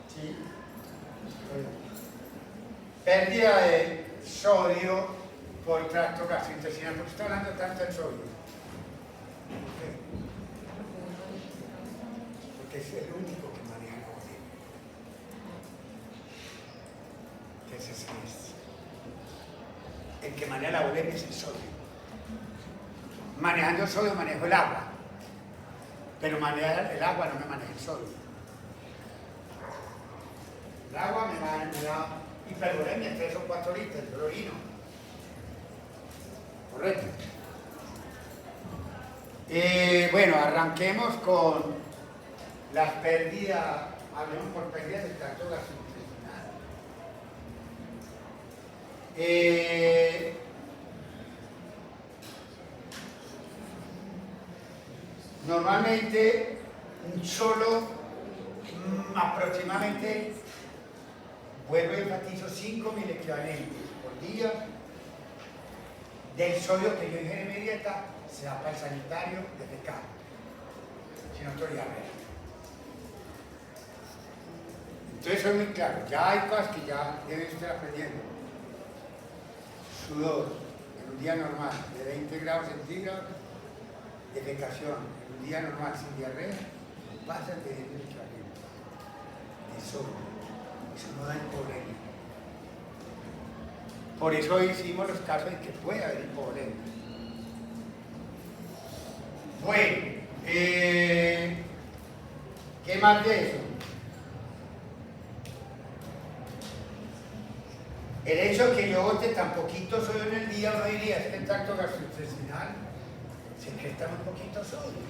sí. Pérdida de sodio por tracto gastrointestinal, porque está hablando tanto del sodio. Porque es el único que maneja el volumen. Entonces el que maneja la bulimia es el sodio. Manejando el sodio manejo el agua, pero manejar el agua no me maneja el sodio. El agua me da hipervolemia, 3 o 4 litros, yo lo orino. Correcto. Bueno, arranquemos con las pérdidas, hablemos por pérdidas del tracto gastrointestinal. Normalmente aproximadamente, vuelvo y enfatizo, 5.000 equivalentes por día del sodio que yo ingiero en mi dieta se da para el sanitario de pecado, si no estoy diarrea. Entonces soy muy claro, ya hay cosas que ya deben estar aprendiendo. Sudor en un día normal de 20 grados centígrados, defecación en un día normal sin diarrea, pasa de 10.000 equivalentes de sodio. Eso no da hipovolemia. Por eso hicimos los casos de que puede haber hipovolemia. Bueno, ¿qué más de eso? El hecho de que yo bote tan poquito sodio en el día, no diría, es que el tracto gastrointestinal secreta muy poquito sodio.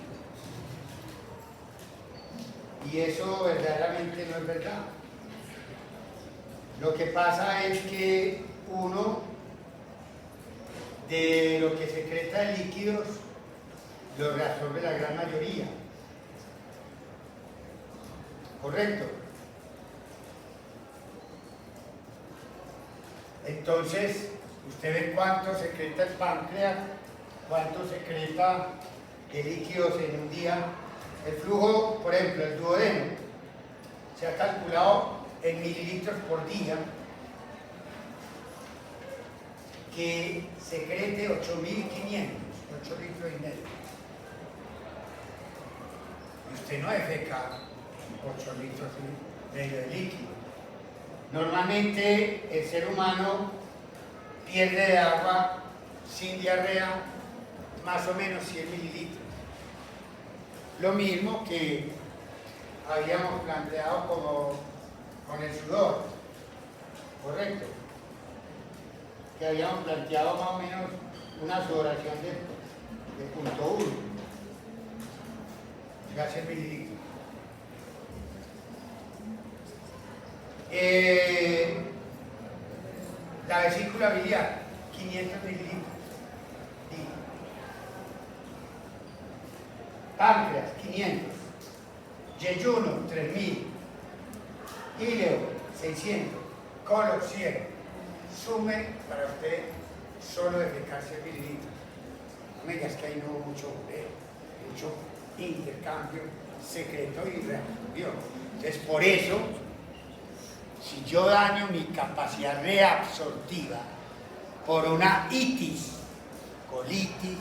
Y eso verdaderamente no es verdad. Lo que pasa es que uno, de lo que secreta de líquidos, lo reabsorbe la gran mayoría. ¿Correcto? Entonces, usted ve cuánto secreta el páncreas, cuánto secreta de líquidos en un día. El flujo, por ejemplo, el duodeno, se ha calculado en mililitros por día que secrete 8.500, 8 litros y medio. Y usted no defeca 8 litros y medio de líquido. Normalmente el ser humano pierde de agua sin diarrea más o menos 100 mililitros. Lo mismo que habíamos planteado como con el sudor, ¿correcto? Que habíamos planteado más o menos una sudoración de 0.1, llega a 100 mililitros. La vesícula biliar, 500 mililitros. Páncreas, 500. Yeyuno, 3.000. Íleo, 600. Colon, 100. Sume para usted solo defecar 100 mililitros. No me digas que hay no mucho intercambio secreto y reabsorción. Entonces, por eso, si yo daño mi capacidad reabsortiva por una itis, colitis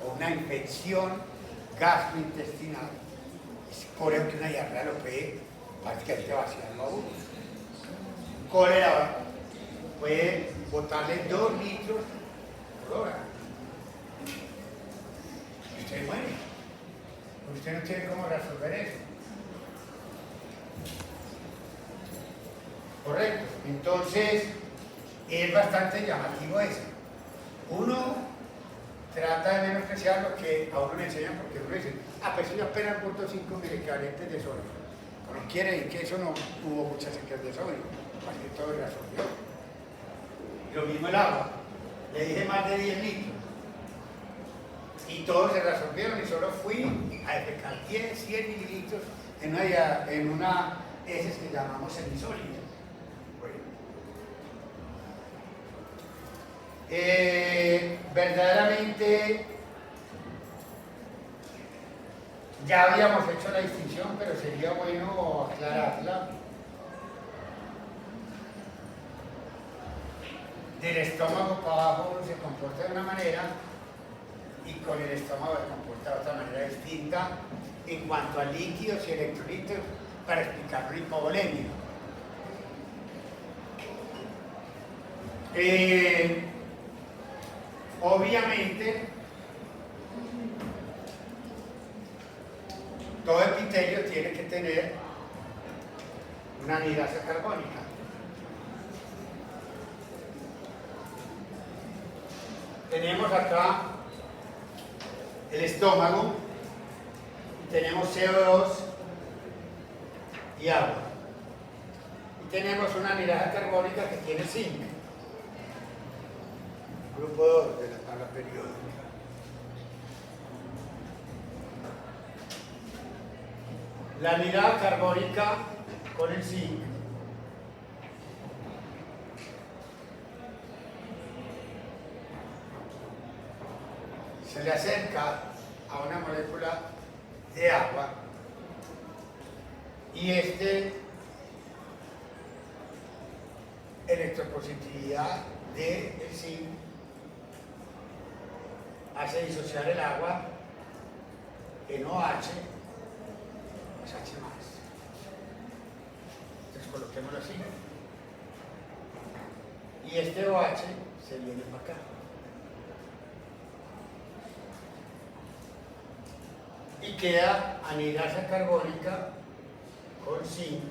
o una infección gastrointestinal, es por eso que una diarrea lo puede prácticamente vaciarlo a uno. Cólera puede botarle 2 litros por hora. usted muere. Usted no tiene cómo resolver eso. Correcto. Entonces, es bastante llamativo eso. Uno trata de menospreciar lo que a uno le enseñan porque uno dice, pues yo apenas punto 5 milicarentes de sodio. Pero no quiere decir que eso no hubo muchas secas de sodio, más que todo resolvió. Y lo mismo el agua, le dije más de 10 litros. Y todos se resolvieron y solo fui a efectuar 10, 100 mililitros en una heces que llamamos semisólida. Bueno. Verdaderamente ya habíamos hecho la distinción, pero sería bueno aclararla. Del estómago para abajo se comporta de una manera y con el estómago se comporta de otra manera distinta en cuanto a líquidos y electrolitos para explicar la hipovolemia. Obviamente, todo epitelio tiene que tener una anidasa carbónica. Tenemos acá el estómago y tenemos CO2 y agua. Y tenemos una anidasa carbónica que tiene zinc. Grupo 2 de la tabla periódica. La anidasa carbónica con el zinc se le acerca a una molécula de agua y electropositividad del zinc hace disociar el agua en OH más H+. Entonces coloquémoslo así. Y este OH se viene para acá. Y queda anidasa carbónica con zinc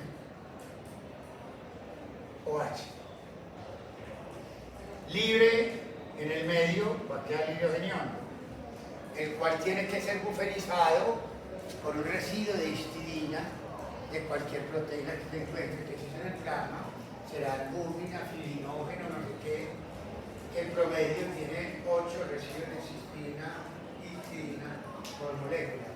OH. Libre en el medio va a quedar el hidrogenión, el cual tiene que ser buferizado por un residuo de histidina de cualquier proteína que se encuentre, que si es en el plasma será albúmina, filinógeno, no sé qué. El promedio tiene 8 residuos de cistina y histidina por molécula.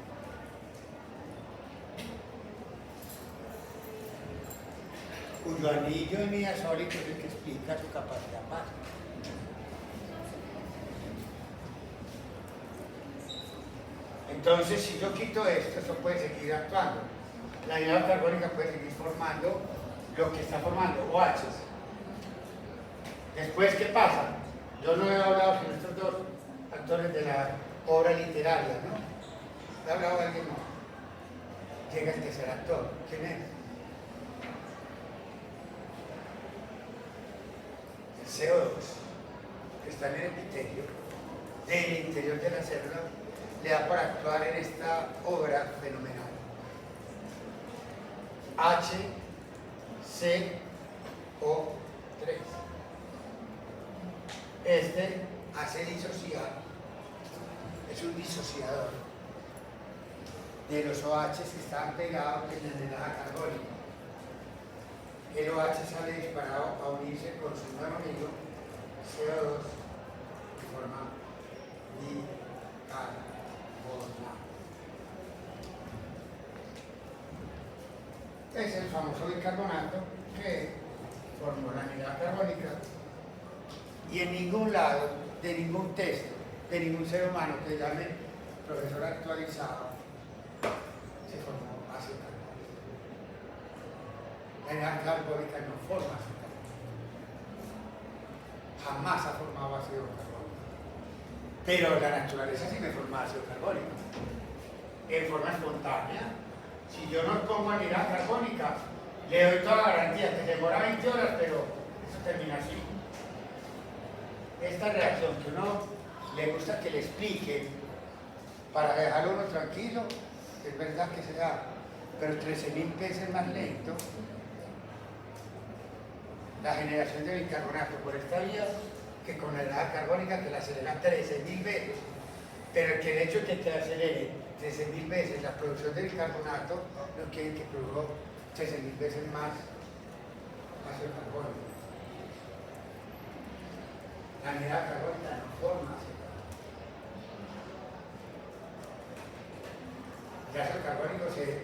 Cuyo anillo imidazólico es el que explica su capacidad básica. Entonces, si yo quito esto, eso puede seguir actuando. La anidasa carbónica puede seguir formando lo que está formando, OHs. Después, ¿qué pasa? Yo no he hablado con estos dos actores de la obra literaria, ¿no? ¿He hablado de alguien más? Llega el tercer actor. ¿Quién es? El CO2, que está en el epitelio, del interior de la célula, le da para actuar en esta obra fenomenal. HCO3. Este hace disociar, es un disociador de los OH que están pegados en la anidasa carbónica. El OH sale disparado a unirse con su nuevo amigo CO2 de forma bicarbonato. Es el famoso bicarbonato que formó la anidasa carbónica y en ningún lado, de ningún texto, de ningún ser humano que llame profesor actualizado, se formó ácido carbónico. La anidasa carbónica no forma ácido carbónico. Jamás ha formado ácido carbónico. Pero la naturaleza sí me forma ácido carbónico. En forma espontánea. Si yo no pongo anidasa carbónica, le doy toda la garantía que demora 20 horas, pero eso termina así. Esta reacción que uno le gusta que le explique para dejarlo uno tranquilo, es verdad que sea, pero 13.000 veces más lento la generación de bicarbonato por esta vía que con la edad carbónica, que la acelera 13.000 veces. Pero que el hecho de que te acelere 13.000 veces la producción de bicarbonato no quiere que produjo 13.000 veces más ácido carbónico. La anidrida carbónica no forma ácido carbónico. El ácido carbónico se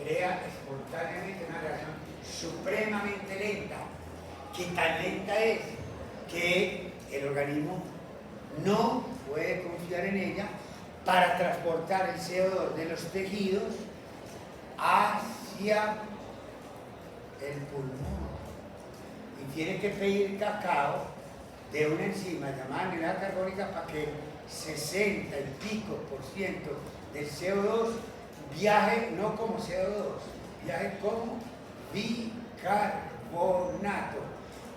crea espontáneamente una reacción supremamente lenta, que tan lenta es que el organismo no puede confiar en ella para transportar el CO2 de los tejidos hacia el pulmón. Y tiene que pedir cacao de una enzima llamada anidrida carbónica para que 60 y pico % del CO2 viaje no como CO2, viaje como bicarbonato.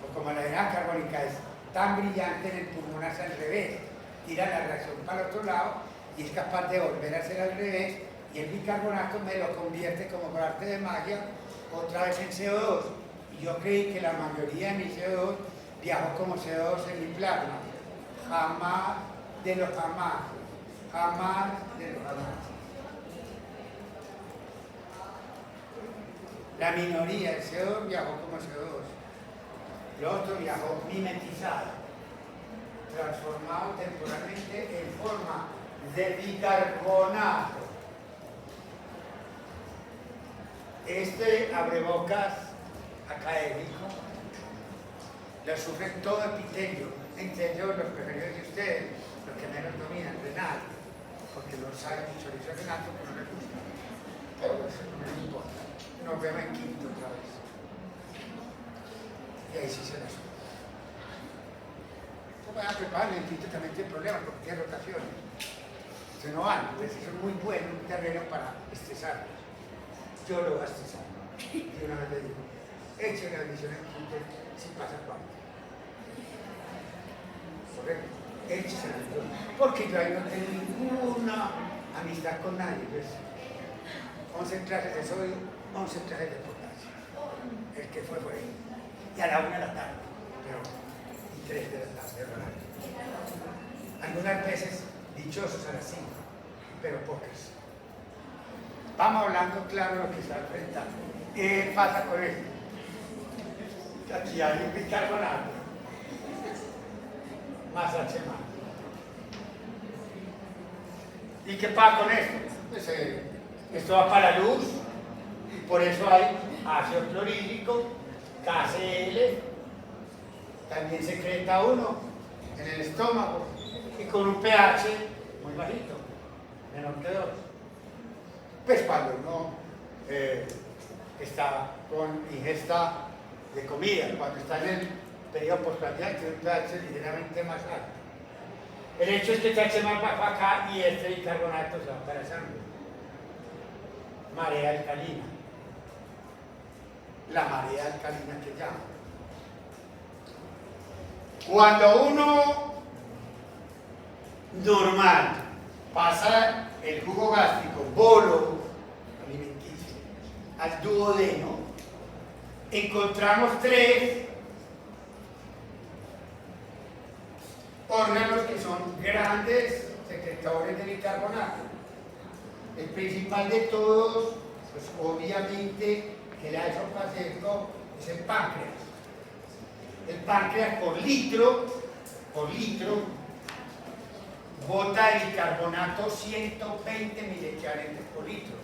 O como la anidrida carbónica es tan brillante en el pulmón, hace al revés, tira la reacción para el otro lado y es capaz de volver a hacer al revés, y el bicarbonato me lo convierte como por arte de magia otra vez en CO2. Y yo creí que la mayoría de mi CO2 viajó como CO2 en mi plasma. Jamás de los jamás, jamás de los jamás. La minoría del CO2 viajó como CO2. Lo otro viajó mimetizado, transformado temporalmente en forma de bicarbonato. Este abrebocas académico lo sufre todo epitelio, entre ellos los preferidos de ustedes, los que menos dominan, renal, porque lo saben mucho de renal porque no les gusta, pero eso no les importa. Nos vemos en quinto otra vez. Y ahí sí se la sube. No van a preparar, en quinto también tiene problemas porque tiene rotaciones. Se no van, entonces eso es muy bueno, un terreno para estresarlos. Yo lo voy a estresar. Y una vez le digo, eche la bendición en quinto si pasa cuánto. ¿Correcto? Échese la bendición. Porque yo ahí no tengo ninguna amistad con nadie. ¿Ves? 11 clases de sodio, 11 clases de potasio. El que fue él. Y a la 1 de la tarde, pero y 3 de la tarde, ¿verdad? Algunas veces dichosos a las 5, pero pocas. Vamos hablando claro de lo que está enfrentando. ¿Qué pasa con esto? Aquí hay un bicarbonato, más H más. ¿Y qué pasa con esto? Pues, esto va para la luz, y por eso hay ácido clorhídrico, KCl, también secreta uno en el estómago, y con un pH muy bajito, menor que 2. Pues cuando uno está con ingesta de comida, cuando está en el periodo postprandial, tiene un pH ligeramente más alto. El hecho es que el pH más bajo acá y este bicarbonato se va para la sangre. Marea alcalina. La marea alcalina que llama. Cuando uno normal pasa el jugo gástrico, bolo alimenticio, al duodeno, encontramos 3 órganos que son grandes secretadores de bicarbonato. El principal de todos, pues obviamente, que le ha hecho paciente es el páncreas. El páncreas por litro, bota de bicarbonato 120 miliequivalentes por litro.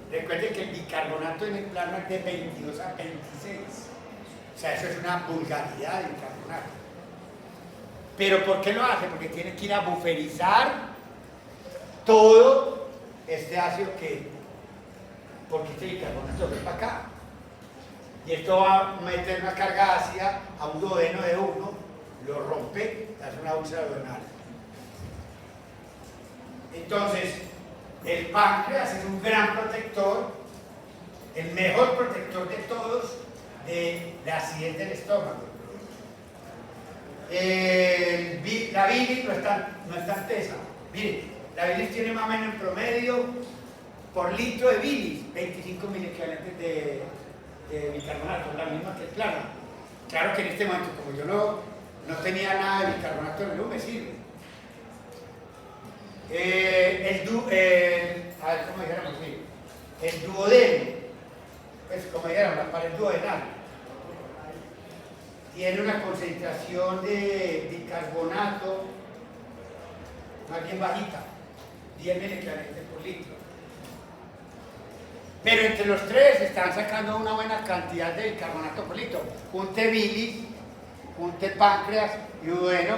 Recuerden que el bicarbonato en el plasma es de 22 a 26. O sea, eso es una vulgaridad de bicarbonato. ¿Pero por qué lo hace? Porque tiene que ir a buferizar todo este ácido porque este bicarbonato va para acá. Y esto va a meter una carga ácida a un duodeno de 1, lo rompe, hace una úlcera duodenal. Entonces, el páncreas es un gran protector, el mejor protector de todos de la acidez del estómago. La bilis no es tan tesa, Mire, la bilis tiene más o menos en promedio por litro de bilis 25 miliequivalentes de bicarbonato, la misma que el plasma. Claro que en este momento, como yo no tenía nada de bicarbonato en el me sirve. A ver, ¿cómo dijéramos? Sí. El duodeno, pues como dijéramos, la pared duodenal, tiene una concentración de bicarbonato más bien bajita, 10 miliequivalentes por litro. Pero entre los tres están sacando una buena cantidad de bicarbonato por litro. Junte bilis, junte páncreas y duodeno,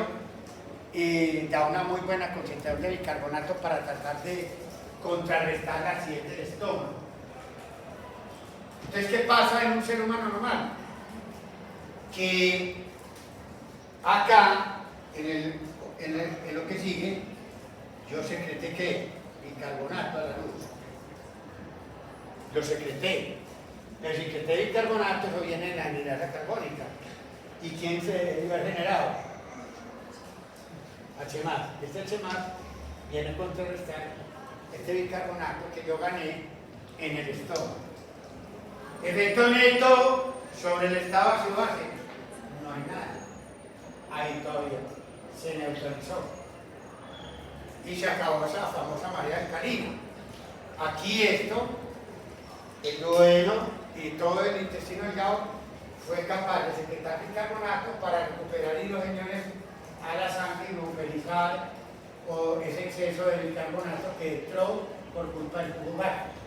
y da una muy buena concentración de bicarbonato para tratar de contrarrestar la acidez del estómago. Entonces, ¿qué pasa en un ser humano normal? Que acá, en lo que sigue, yo secreté ¿qué? Bicarbonato a la luz. Lo secreté. Pero si secreté bicarbonato, eso viene en la anhidrasa carbónica. ¿Y quién se iba generado? H+. Este H+ viene a contrarrestar este bicarbonato que yo gané en el estómago. Efecto neto sobre el estado ácido-base. No hay nada. Ahí todavía se neutralizó. Y se acabó esa famosa marea alcalina. Aquí esto, el duodeno y todo el intestino delgado fue capaz de secretar bicarbonato para recuperar hidrogeniones a la sangre y buferizar o ese exceso de bicarbonato que entró por culpa del jugo gástrico.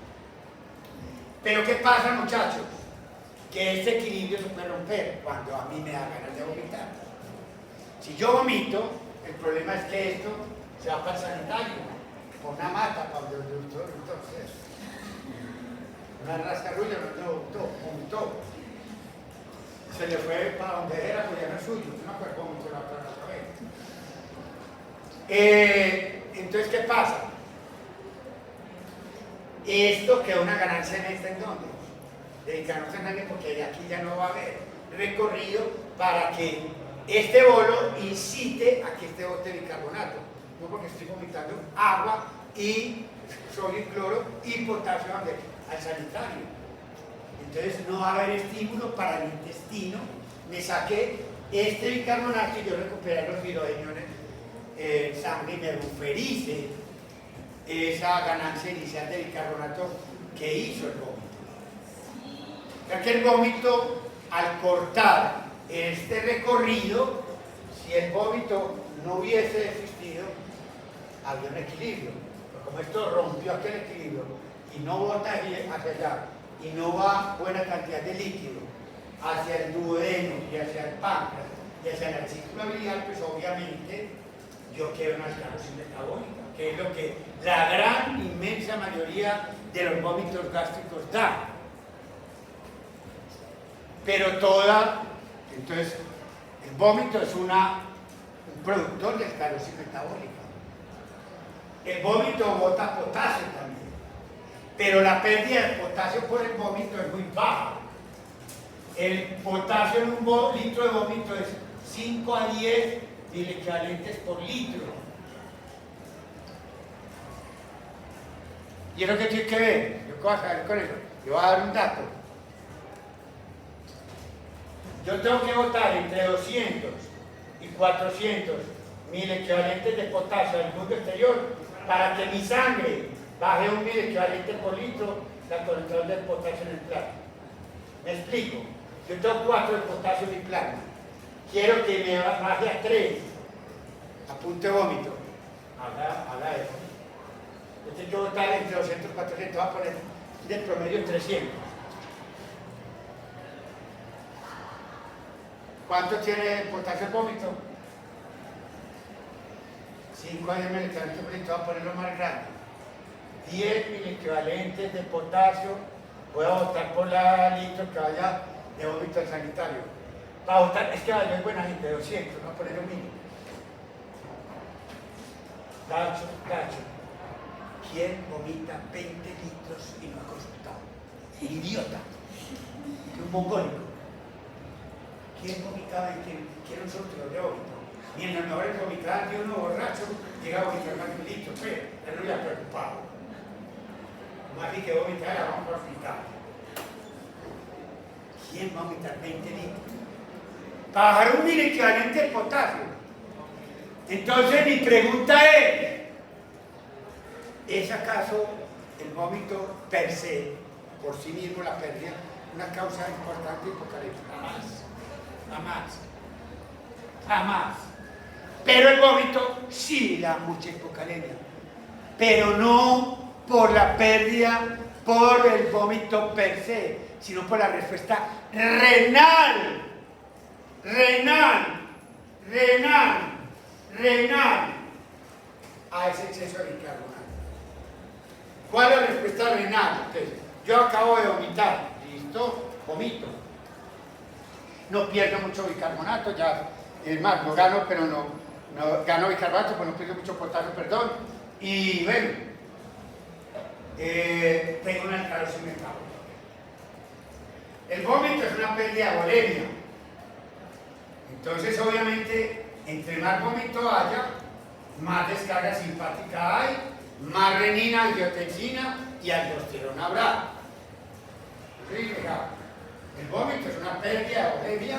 Pero ¿qué pasa, muchachos? Que este equilibrio se puede romper cuando a mí me da ganas de vomitar. Si yo vomito, el problema es que esto se va para el sanitario, por una mata, para el doctor, entonces. Una rascarrulla no vomitó. Se le fue para donde era, pues ya no es suyo, no fue vomitó la otra vez. Entonces, ¿qué pasa? Esto queda una ganancia en esta entonces. Dedicarnos a nadie porque de aquí ya no va a haber recorrido para que este bolo incite a que este bote bicarbonato. No porque estoy vomitando agua y sodio y cloro y potasio al sanitario. Entonces no va a haber estímulo para el intestino. Me saqué este bicarbonato y yo recuperé los hidrogeniones en sangre y me buferice esa ganancia inicial de bicarbonato que hizo el vómito. Ya que el vómito, al cortar este recorrido, si el vómito no hubiese existido, había un equilibrio. Pero como esto rompió aquel equilibrio y no bota hacia allá y no va buena cantidad de líquido hacia el duodeno y hacia el páncreas y hacia la vesícula biliar, pues obviamente yo quedo en una alcalosis metabólica, que es lo que la gran, inmensa mayoría de los vómitos gástricos da. Pero entonces, el vómito es un productor de alcalosis metabólica. El vómito bota potasio también, pero la pérdida de potasio por el vómito es muy baja. El potasio en un litro de vómito es 5 a 10 miliequivalentes por litro. ¿Y eso qué tiene que ver? ¿Yo qué voy a saber con eso? Yo voy a dar un dato. Yo tengo que botar entre 200 y 400 miliequivalentes de potasio al mundo exterior para que mi sangre baje 1 miliequivalente por litro la concentración del potasio en el plasma. ¿Me explico? Yo tengo 4 de potasio en mi plasma. Quiero que me baje a 3. Apunte vómito. Haga eso. Yo tengo que botar entre 200 y 400. Voy a poner del promedio 300. ¿Cuánto tiene potasio el vómito? 5 a 10 miliequivalentes por litro. Voy a ponerlo más grande. 10 miliequivalentes de potasio. Voy a botar por la litro que vaya de vómito al sanitario. Para botar, es que vaya es buena gente, 200, voy a poner lo mínimo. Tacho. ¿Quién vomita 20 litros y no ha consultado? Idiota. Un mongólico. ¿Quién vomita 20? ¿Quién un sorteo de vómito? Ni en las mejores vomitadas de uno borracho llega a vomitar más de un litro, pero él no ya preocupado. Más que vomitar, la vamos a fritar. ¿Quién va a vomitar 20 litros? Para bajar un equivalente de potasio. Entonces mi pregunta ¿es acaso el vómito per se, por sí mismo la pérdida, una causa importante de hipocalemia? Jamás, jamás, jamás. Pero el vómito sí da mucha hipocalemia, pero no por la pérdida, por el vómito per se, sino por la respuesta renal a ese exceso de bicarbonato. ¿Cuál es la respuesta renal? Entonces, yo acabo de vomitar, listo, vomito. No pierdo mucho bicarbonato, ya, es más, lo gano, pero no gano bicarbonato, pues no pierdo mucho potasio, perdón. Y bueno, tengo una alcalosis metabólica. El vómito es una pérdida de volemia. Entonces, obviamente, entre más vómito haya, más descarga simpática hay, más renina, angiotensina y aldosterona habrá. ¿Sí? El vómito es una pérdida de volemia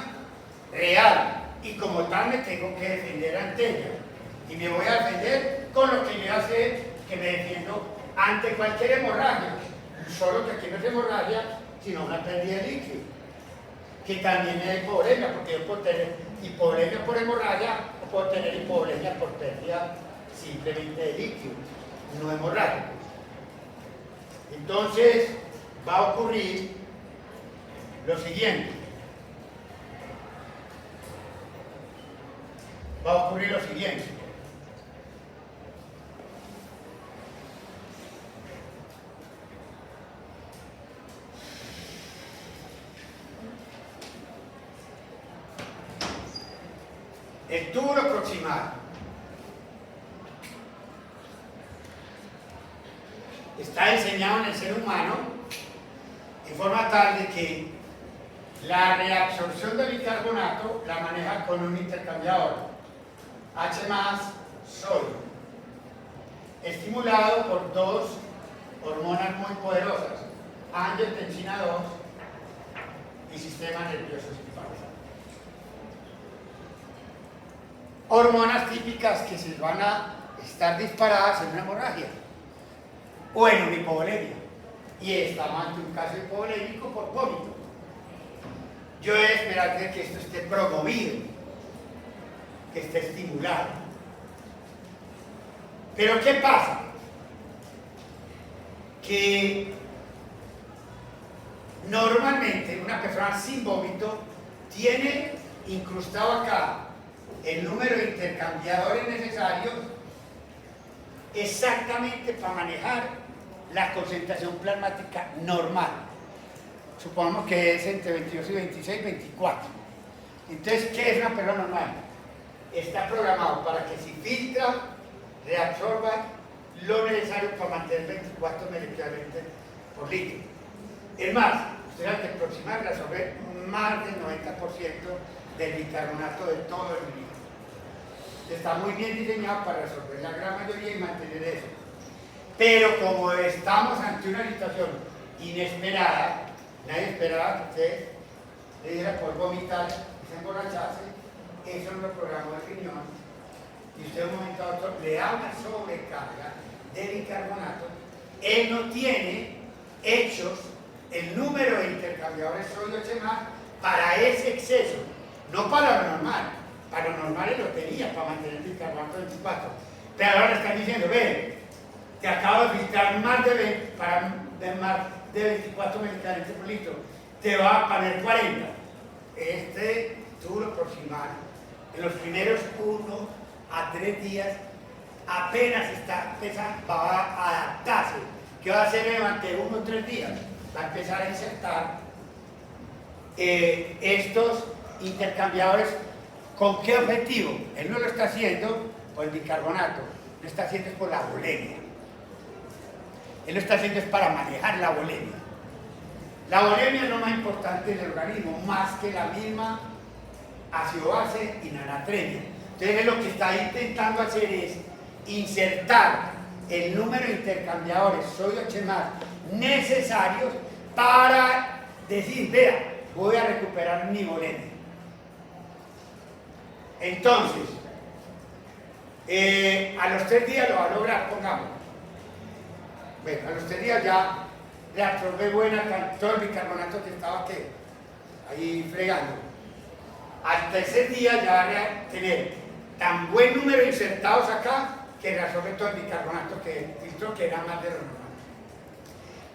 real y como tal me tengo que defender ante ella. Y me voy a defender con lo que yo ya sé que me defiendo ante cualquier hemorragia. Solo que aquí no es hemorragia, sino una pérdida de líquido, que también es hipovolemia, porque yo puedo tener hipovolemia por hemorragia o puedo tener hipovolemia por pérdida simplemente de líquido, no hemorrágico. Entonces va a ocurrir lo siguiente. El túbulo proximal está diseñado en el ser humano en forma tal de que la reabsorción de bicarbonato la maneja con un intercambiador H+ sodio, estimulado por dos hormonas muy poderosas, angiotensina 2 y sistema nervioso simpático. Hormonas típicas que se van a estar disparadas en una hemorragia o en una hipovolemia, y estamos ante un caso hipovolémico por vómito. Yo he de esperar que esto esté promovido, que esté estimulado. Pero ¿qué pasa? Que normalmente una persona sin vómito tiene incrustado acá el número de intercambiadores necesarios exactamente para manejar la concentración plasmática normal. Supongamos que es entre 22 y 26, 24. Entonces, ¿qué es una persona normal? Está programado para que si filtra, reabsorba lo necesario para mantener 24 miligramos por litro. Es más, usted al aproximar reabsorber más del 90% del bicarbonato de todo el líquido. Está muy bien diseñado para resolver la gran mayoría y mantener eso. Pero como estamos ante una situación inesperada, nadie esperaba que usted le diera por vomitar y se emborrachase, eso no lo programó el riñón, y usted de un momento a otro le da una sobrecarga de bicarbonato. Él no tiene hechos el número de intercambiadores sodio H+ para ese exceso, no para lo normal. Para lo normal él lo tenía para mantener el bicarbonato 24. Pero ahora le están diciendo, ve, te acabo de filtrar más de 24 medicamentos por litro, te va a poner 40. Este túbulo proximal, en los primeros 1 a 3 días, apenas está empezando, va a adaptarse. ¿Qué va a hacer durante 1 o 3 días? Va a empezar a insertar estos intercambiadores. ¿Con qué objetivo? Él no lo está haciendo por el bicarbonato, lo está haciendo por la volemia. Él lo está haciendo es para manejar la volemia. La volemia es lo más importante del organismo, más que la misma ácido base y la natremia. Entonces lo que está intentando hacer es insertar el número de intercambiadores sodio H+ necesarios para decir, vea, voy a recuperar mi bolemia. Entonces, a los 3 días lo va a lograr, pongamos. Bueno, a los 3 días ya le absorbe buena todo el bicarbonato que estaba ahí fregando. Al tercer día ya va a tener tan buen número de insertados acá que reabsorbe todo el bicarbonato que filtró, que era más de lo normal.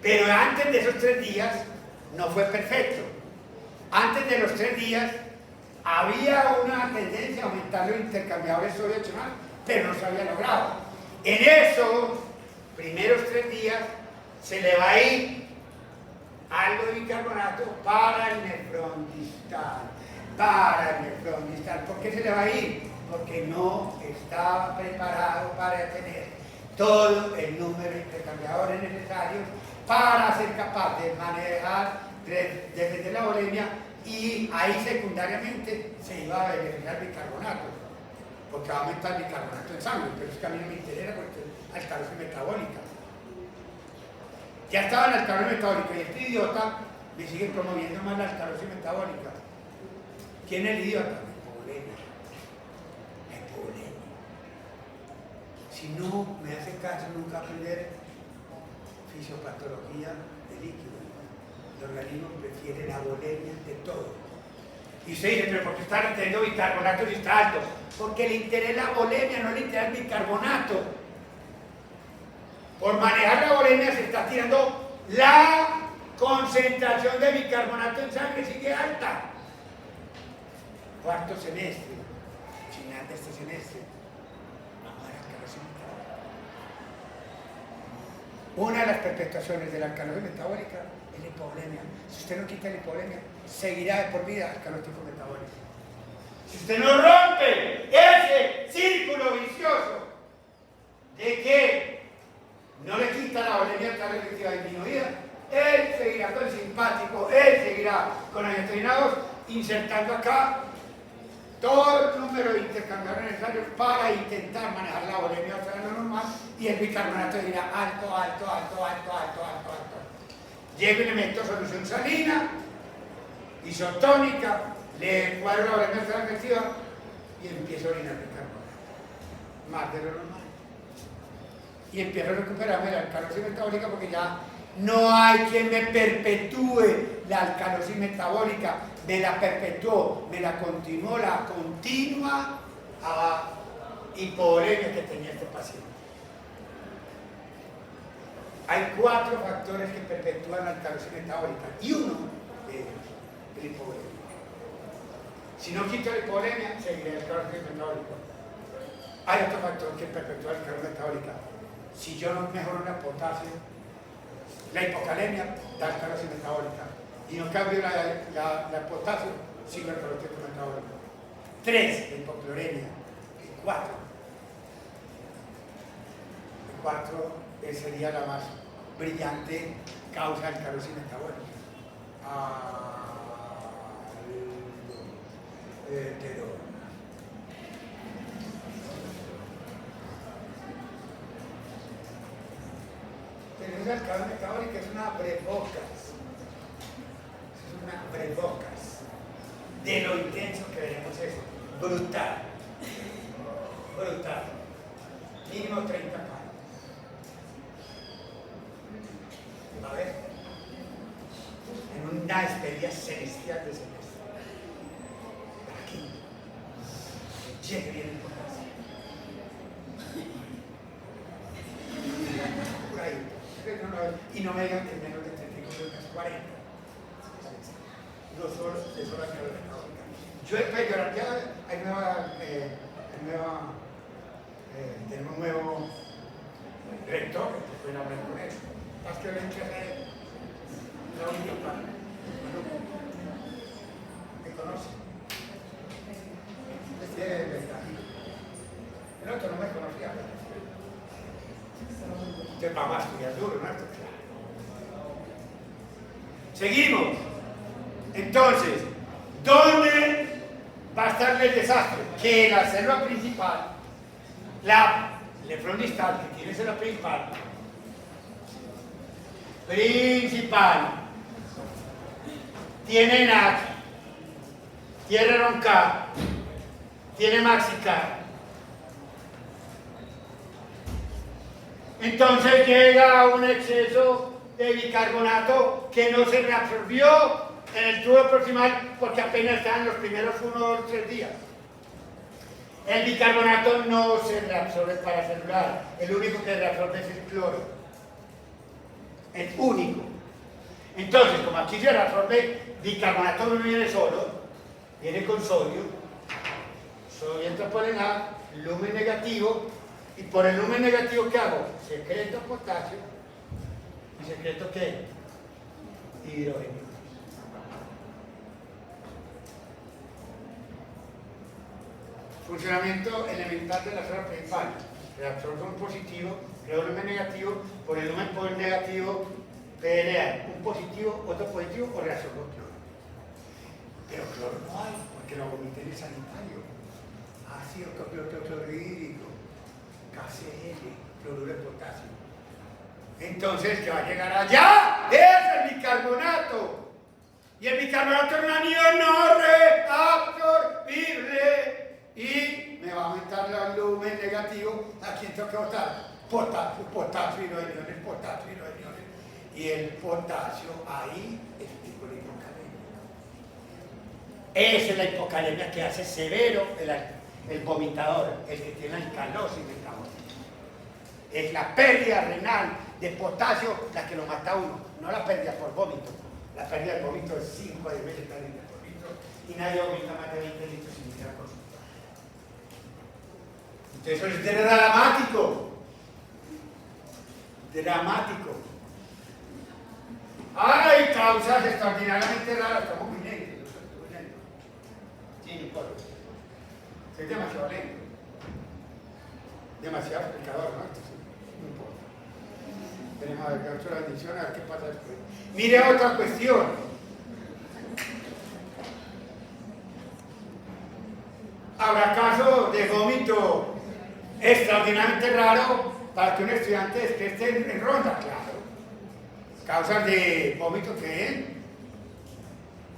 Pero antes de esos 3 días no fue perfecto. Antes de los 3 días había una tendencia a aumentar los intercambiadores sodio H+, pero no se había logrado. En esos primeros 3 días se le va a ir algo de bicarbonato para el nefrón distal. ¿Por qué se le va a ir? Porque no está preparado para tener todo el número de intercambiadores necesarios para ser capaz de manejar desde la bolemia, y ahí secundariamente se iba a beneficiar el bicarbonato, porque va a aumentar el bicarbonato en sangre, pero es que a mí no me interesa porque es alcalosis metabólica. Ya estaba en la alcalosis metabólica y este idiota me sigue promoviendo más la alcalosis metabólica. ¿Quién es el idiota? La hipovolemia. Si no me hace caso, nunca aprender fisiopatología de líquido. El organismo prefiere la bolemia de todo. Y usted dice, pero ¿por qué está teniendo bicarbonato si está alto? Porque le interesa la bolemia, no le interesa el bicarbonato. Por manejar la bolemia se está tirando la concentración de bicarbonato en sangre, sigue alta. Cuarto semestre, final de este semestre, vamos a la alcalosis metabólica. Una de las perpetuaciones de la alcalosis metabólica es la hipovolemia. Si usted no quita la hipovolemia, seguirá de por vida alcalótico metabólico. Si usted no rompe ese círculo vicioso de que no le quita la bolemia tal efectiva disminuida, él seguirá con el simpático, él seguirá con angiotensinados, insertando acá todo el número de intercambiadores necesarios para intentar manejar la bolemia a lo normal, y el bicarbonato irá alto. Llego y le meto solución salina, isotónica, le cuadro la bolemia efectiva y empiezo a orinar bicarbonato, más de lo normal. Y empiezo a recuperarme la alcalosis metabólica porque ya no hay quien me perpetúe la alcalosis metabólica. Me la perpetuó, me la continuó, la continua hipovolemia que tenía este paciente. Hay 4 factores que perpetúan la alcalosis metabólica y uno de ellos es la hipovolemia. Si no quito la hipovolemia, seguiré la alcalosis metabólica. Hay otro factor que perpetúa la alcalosis metabólica. Si yo no mejoro el potasio, la hipocalemia da alcalosis metabólica. Y no cambio la potasio, sigo el alcalosis metabólico. 3, la hipocloremia. 4. El 4 sería la más brillante causa de alcalosis metabólica. Tenemos la alcalosis metabólica, es una abrebocas. Es una abrebocas de lo intenso que veremos eso. Brutal. Mínimo 30 palos. A ver, en una despedida celestial de celeste. Aquí. Llegue bien el potasio. Por ahí. Y no me digan que menos de 35 es 40. No solo de sola alcalosis metabólica. Yo espero llorar ya, tenemos un nuevo rector, que pueden hablar con él. Más que le interesa la única parte. ¿Me conoce? El otro no me conocía. Usted va a estudiar duro, ¿no? Seguimos. Entonces, ¿dónde va a estar el desastre, que la célula principal, el nefrón distal, que tiene célula principal, tiene NAC, tiene RONCA, tiene MAXICA. Entonces llega un exceso de bicarbonato que no se reabsorbió en el tubo proximal porque apenas estaban los primeros 1 o 3 días. El bicarbonato no se reabsorbe paracelular, el único que reabsorbe es el cloro. El único. Entonces, como aquí se reabsorbe, bicarbonato no viene solo, viene con sodio, sodio entra por el NAC, lumen negativo, y por el lumen negativo, ¿qué hago? Secreto potasio, y secreto ¿qué? Hidrógeno. Funcionamiento elemental de la célula principal. Reabsorción positivo, crea un lumen negativo, por el lumen negativo pelea un positivo, otro positivo o reabsorbo cloro. Pero cloro no hay, porque lo vomité en el sanitario. Ácido clorhídrico, KCl, cloruro de potasio. Entonces, ¿qué va a llegar allá? Es el bicarbonato. Y el bicarbonato es un anillo no reabsorbible. Y me va a aumentar el lumen negativo. ¿A quién tengo que botar? Potasio, hidrogeniones, potasio, hidrogeniones. Y el potasio ahí es tipo de hipocalemia. Esa es la hipocalemia que hace severo el vomitador, el que tiene alcalosis metabólica. Es la pérdida renal de potasio la que lo mata a uno, no la pérdida por vómito. La pérdida del vómito es 5 a 10 veces por litro y nadie vomita más de 20 litros sin ir a consulta. Entonces eso es dramático. Dramático. Hay causas extraordinariamente raras, como muy lento. Sí, no importa. Es demasiado lento. Demasiado explicador, ¿no? No importa. Tenemos a ver qué ha hecho la bendición, a ver qué pasa después. Mire otra cuestión. ¿Habrá caso de vómito extraordinariamente raro para que un estudiante esté en ronda? Claro. Causas de vómito que es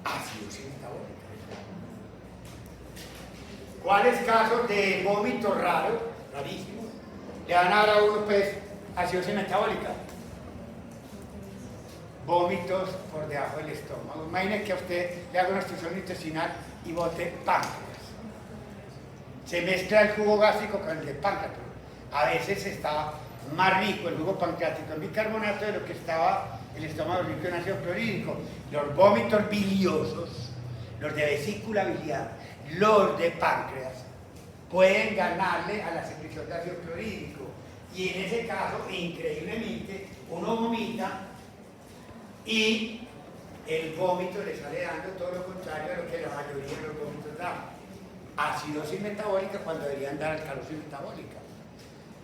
acidosis metabólica. ¿Cuáles casos de vómito raro, rarísimo, le van a dar a uno pues acidosis metabólica? Vómitos por debajo del estómago. Imagine que a usted le haga una obstrucción intestinal y bote páncreas. Se mezcla el jugo gástrico con el de páncreas. A veces está más rico el jugo pancreático en bicarbonato de lo que estaba el estómago rico en ácido clorhídrico. Los vómitos biliosos, los de vesícula biliar, los de páncreas, pueden ganarle a la secreción de ácido clorhídrico. Y en ese caso, increíblemente, uno vomita y el vómito le sale dando todo lo contrario a lo que la mayoría de los vómitos dan. Acidosis metabólica cuando deberían dar alcalosis metabólica.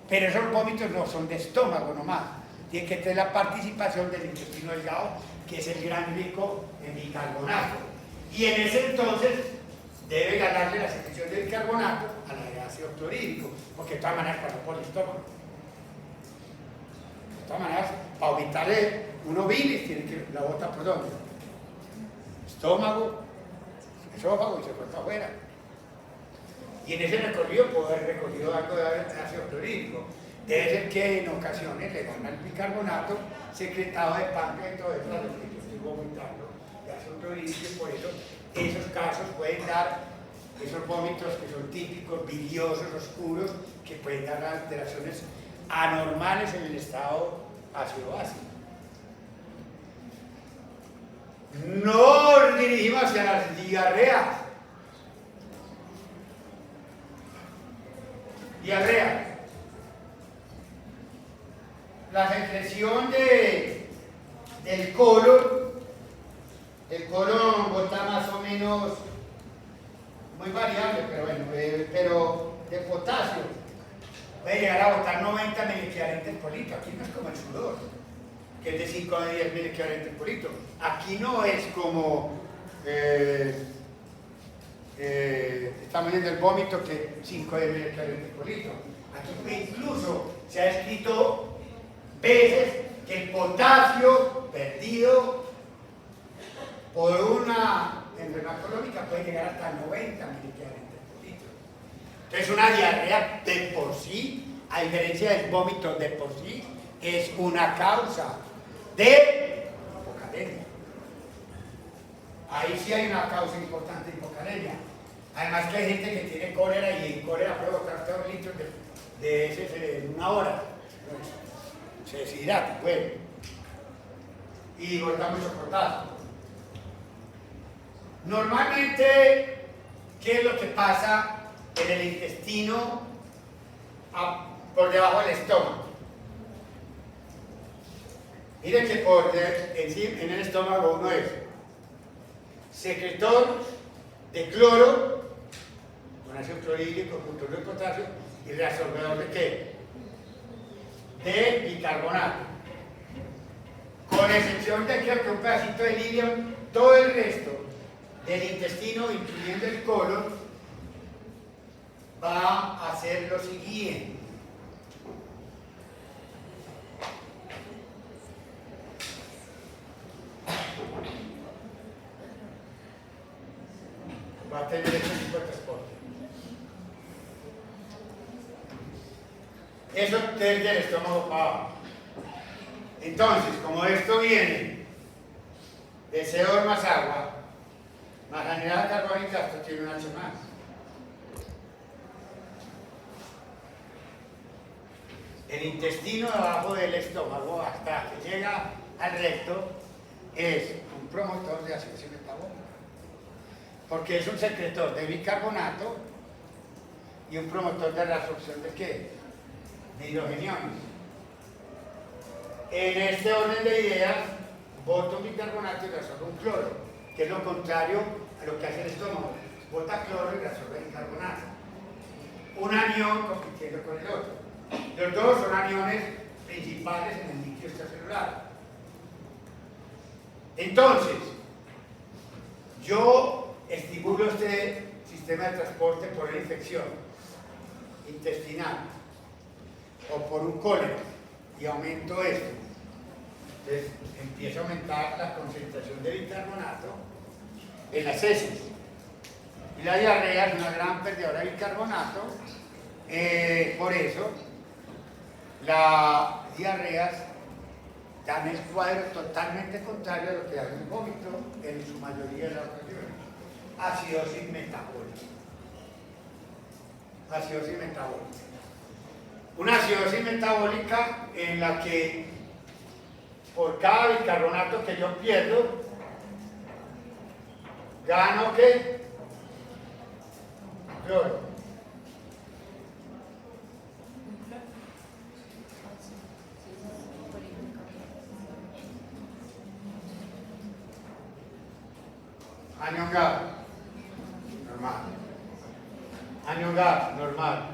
Pero esos vómitos no son de estómago nomás. Tiene que tener la participación del intestino delgado, que es el gran rico en bicarbonato. Y en ese entonces debe ganarle la secreción de bicarbonato a la de ácido clorhídrico, porque de todas maneras pasó por el estómago. De todas maneras, para vomitarle uno bilis, tiene que la bota por dónde. Estómago, esófago y se fue para afuera. Y en ese recorrido puede haber recogido algo de ácido clorhídrico. Debe ser que en ocasiones le dan al bicarbonato secretado de páncreas y todo eso, a lo que yo estoy vomitando de ácido clorhídrico, y por eso esos casos pueden dar esos vómitos que son típicos, biliosos, oscuros, que pueden dar alteraciones anormales en el estado ácido-básico. Nos dirigimos hacia las diarreas. Diarrea. La secreción del colon, el colon bota más o menos, muy variable, pero bueno, pero de potasio, puede llegar a botar 90 miliequivalentes por litro. Aquí no es como el sudor, que es de 5 a 10 miliequivalentes por litro. Aquí no es como estamos viendo el vómito que 5 ml por litro. Aquí incluso se ha escrito veces que el potasio perdido por una enfermedad crónica puede llegar hasta 90 miligramos por litro. Entonces una diarrea de por sí, a diferencia del vómito de por sí, es una causa de hipocalemia. Ahí sí hay una causa importante de hipocalemia. Además que hay gente que tiene cólera y en cólera puede botar 3 litros de ese en una hora. Se deshidrata, bueno. Y bota mucho potasio. Normalmente, ¿qué es lo que pasa en el intestino por debajo del estómago? Miren que en el estómago uno es secretor de cloro, con ácido clorhídrico, con cloruro de potasio, y reabsorbedor de ¿qué? De bicarbonato. Con excepción de creo que un pedacito de lirio, todo el resto del intestino, incluyendo el colon, va a hacer lo siguiente. Va a tener este tipo de transporte. Eso desde el estómago para abajo. Entonces, como esto viene de CO2 más agua, más anidrida carbónica, esto tiene un H más. El intestino debajo del estómago, hasta que llega al recto, es un promotor de asociación metabólica. Porque es un secretor de bicarbonato y un promotor de reabsorción de ¿qué? De hidrogeniones. En este orden de ideas, bota un bicarbonato y reabsorbe un cloro, que es lo contrario a lo que hace el estómago. Bota cloro y reabsorbe bicarbonato. Un anión compitiendo con el otro. Los dos son aniones principales en el líquido extracelular. Entonces, yo estimulo este sistema de transporte por una infección intestinal o por un cólera y aumento esto. Entonces empieza a aumentar la concentración de bicarbonato en las heces. Y la diarrea es una gran perdedora de bicarbonato. Por eso, las diarreas dan el cuadro totalmente contrario a lo que hace el vómito en su mayoría de las ocasiones. Acidosis metabólica. Acidosis metabólica. Una acidosis metabólica en la que por cada bicarbonato que yo pierdo, gano ¿qué? Cloro. Anión gas, normal. Anión gas, normal.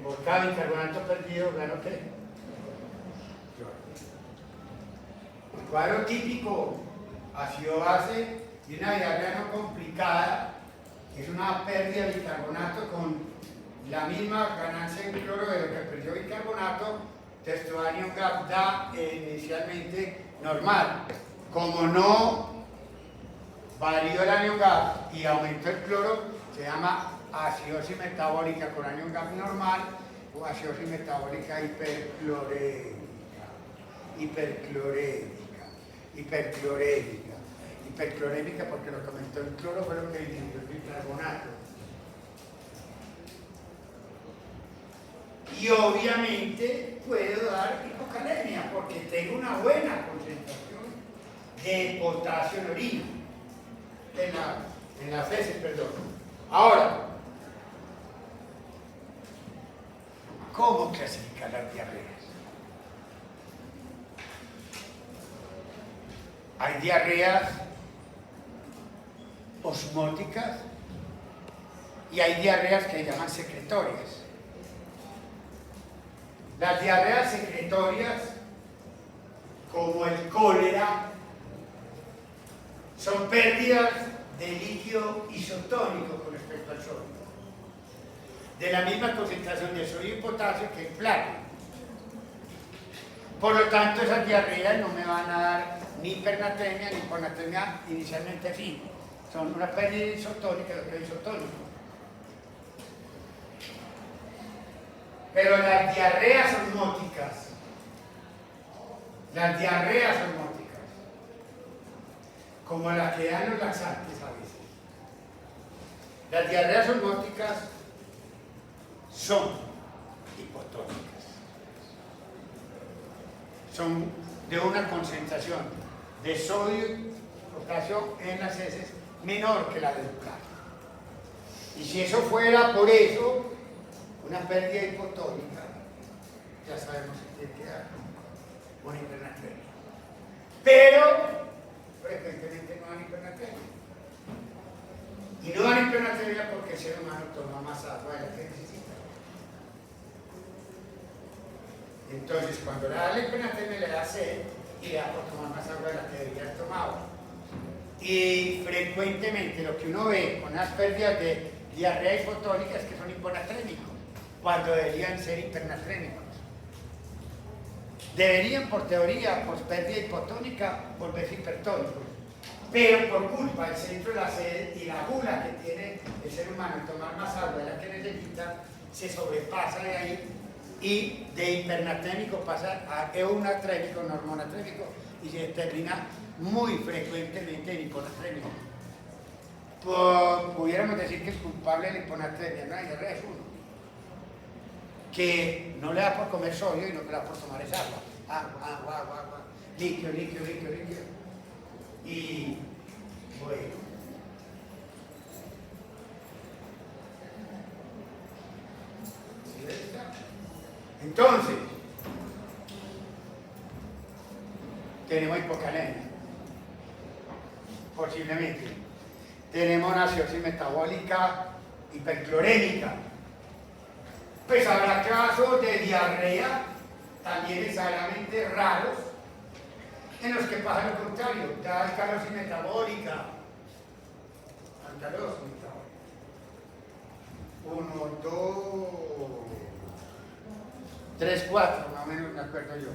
Por cada bicarbonato perdido, gano ¿qué? El cuadro típico ácido-base y una diarrea no complicada es una pérdida de bicarbonato con la misma ganancia en cloro de lo que perdió bicarbonato. Texto anión gas da inicialmente normal. Como no varió el anión gas y aumentó el cloro, se llama acidosis metabólica con anión gas normal o acidosis metabólica hiperclorémica porque lo que aumentó el cloro fue lo que disminuyó el bicarbonato. Y obviamente puedo dar hipocalemia porque tengo una buena concentración de potasio en orina, en las heces, perdón. Ahora, ¿cómo clasificar las diarreas? Hay diarreas osmóticas y hay diarreas que se llaman secretorias. Las diarreas secretorias, como el cólera, son pérdidas de líquido isotónico con respecto respecto al sodio. De la misma concentración de sodio y potasio que el plata. Por lo tanto, esas diarreas no me van a dar ni hipernatremia ni hiponatremia inicialmente sí. Son una pérdida isotónica y otra isotónica. Pero las diarreas osmóticas, como las que dan los laxantes a veces, las diarreas osmóticas son hipotónicas. Son de una concentración de sodio y potasio en las heces menor que la del bucal. Y si eso fuera por eso, una pérdida hipotónica, ya sabemos que tiene que dar una hipernatremia. Pero frecuentemente no dan hipernatremia. Y no dan hipernatremia porque el ser humano toma más agua de la que necesita. Entonces, cuando le da la hipernatremia, le da sed y le da por tomar más agua de la que debería haber tomado. Y frecuentemente lo que uno ve con las pérdidas de diarrea hipotónica es que son hiponatrémicos, cuando deberían ser hipernatrémicos. Deberían, por teoría, por pérdida hipotónica, volverse hipertónicos. Pero por culpa del centro de la sed y la gula que tiene el ser humano en tomar más agua de la que necesita, se sobrepasa de ahí y de hipernatrémico pasa a eunatrémico, normonatrémico, y se termina muy frecuentemente en hiponatrémico. Pudiéramos decir que el culpable de la hiponatremia en la diarrea es uno, que no le da por comer sodio y no le da por tomar esa agua. Agua, líquido. Y bueno, entonces tenemos hipocalemia, posiblemente tenemos una acidosis metabólica hiperclorémica. Pues habrá casos de diarrea también necesariamente raros en los que pasa lo contrario, da alcalosis metabólica. 1, 2, 3, 4, más o menos me acuerdo yo.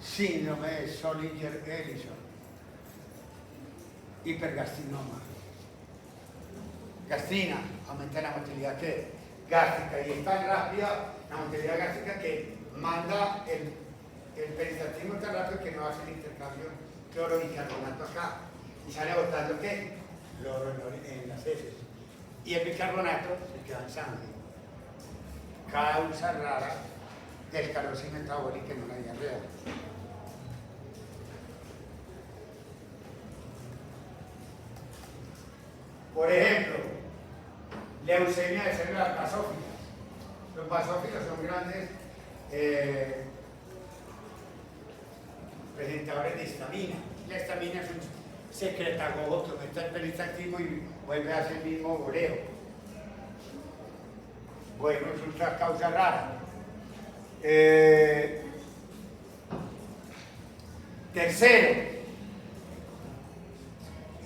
Síndrome de Zollinger-Ellison, hipergastrinoma. Gastrina, aumenta la motilidad gástrica y es tan rápida la motilidad gástrica que manda el peristaltismo tan rápido que no hace el intercambio cloro-bicarbonato acá y sale botando ¿qué? Cloro en las heces. Y el bicarbonato se queda en sangre. Causa rara de esclerosis metabólica en una diarrea. Por ejemplo, leucemia de células basófilas. Los basófilos son grandes presentadores de histamina. La histamina es un secretagogo que aumenta el peristaltismo y vuelve a hacer el mismo boreo. Bueno, es una causa rara. Tercero,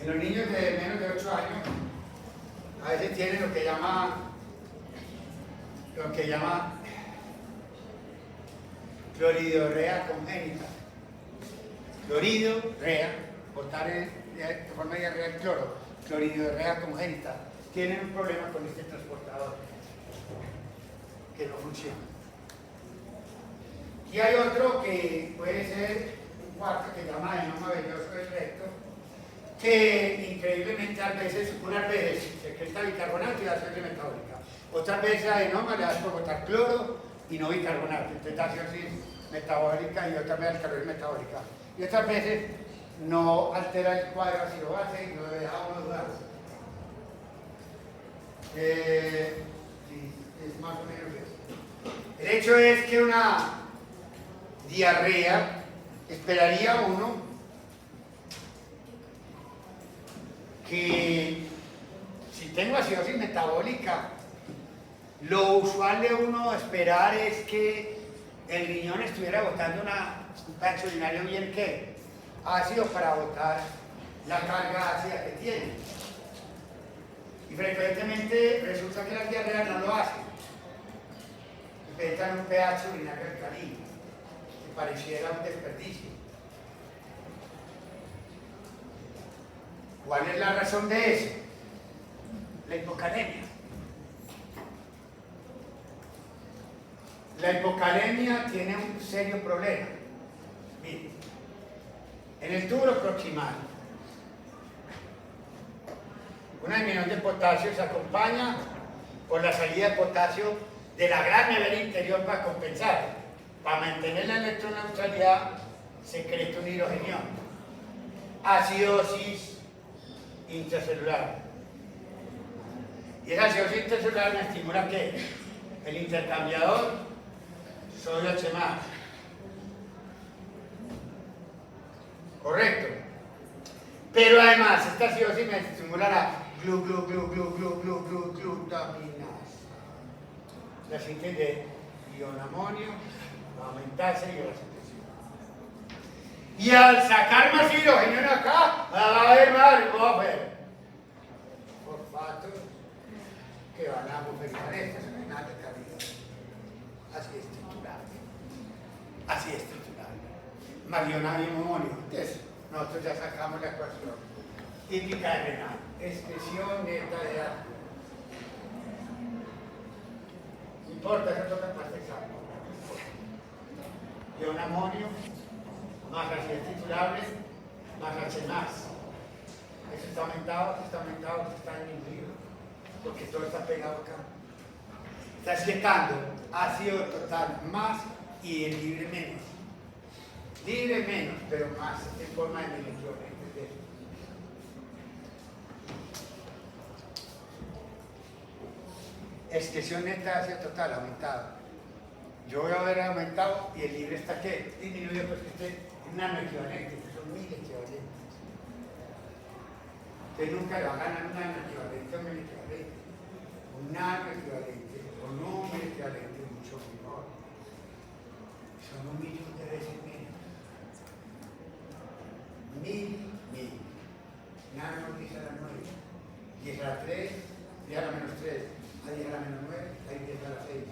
en los niños de menos de 8 años a veces tienen lo que llama cloridorrea congénita. Cloridorrea, botar de forma de diarrea el cloro, cloridorrea congénita. Tienen un problema con este transportador que no funciona. Y hay otro que puede ser un cuarto que se llama adenoma velloso del recto, que increíblemente unas veces secreta bicarbonato y da acidosis metabólica. Otras veces adenoma le das por botar cloro y no bicarbonato, entonces da acidosis metabólica y otras veces alcalosis metabólica. Y otras veces no altera el cuadro ácido base y no le deja uno dudar. Sí, es más o menos eso. El hecho es que una diarrea, esperaría uno que si tengo acidosis metabólica, lo usual de uno esperar es que el riñón estuviera botando un pancho urinario bien ¿qué? Ácido para botar la carga ácida que tiene. Y frecuentemente resulta que las diarreas no lo hacen. Inventan un pH urinario alcalino, que pareciera un desperdicio. ¿Cuál es la razón de eso? La hipocalemia. La hipocalemia tiene un serio problema. Miren, en el tubo proximal, una disminución de potasio se acompaña por la salida de potasio de la gran nevera interior para compensar. Para mantener la electroneutralidad, secreta un hidrogenión. Acidosis intracelular. Y esa acidosis intracelular me estimula ¿qué? El intercambiador sodio H+. Correcto. Pero además, esta acidosis me estimula la glutaminasa. La síntesis de ion amonio va a aumentarse y la síntesis. Y al sacar más hidrógeno acá, va a haber más fosfatos que van a buferizar estas en de calidad. Así es estructurable. Así es estructurable. Más ion amonio. Entonces, nosotros ya sacamos la ecuación típica de renal. Expresión neta de ácido. No importa, eso toca parte exacta. Ion amonio, más ácido titulable, más H+. Eso está aumentado, está disminuido, porque todo está pegado acá. Está esquetando ácido total más y el libre menos. Libre menos, pero más en forma de miliquiones. Excreción neta de ácido total aumentado. Yo voy a haber aumentado y el libre está ¿qué? Disminuido, pues que esté nanoequivalente, que son 1000 equivalentes. Usted nunca le va a ganar un nanoequivalente o un equivalente. Un nanoequivalente o no un equivalente es mucho menor. Son 1.000.000 de veces menos. 1000. Nano 10 a la 9. 10 a la 3, 10 a la menos 3. A 10 a la menos 9, a 10 a la 6.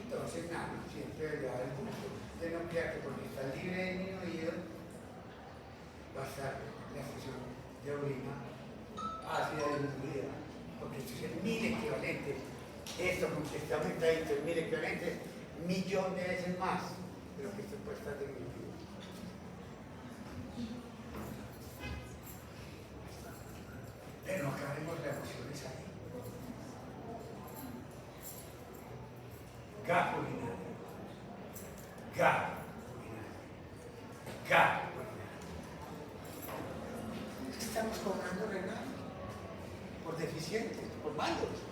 Entonces, nada, siempre le da el punto de no crear que porque está libre disminuido, va a estar la expresión de orina ácida disminuida. Porque esto es el 1000 equivalentes. Esto, como que está aumentadito, el 1000 equivalentes, 1.000.000 de veces más de lo que esto puede estar disminuido. Pero no acabemos las emociones ahí. Gap urinario. Es que estamos cobrando renal por deficientes, por malos.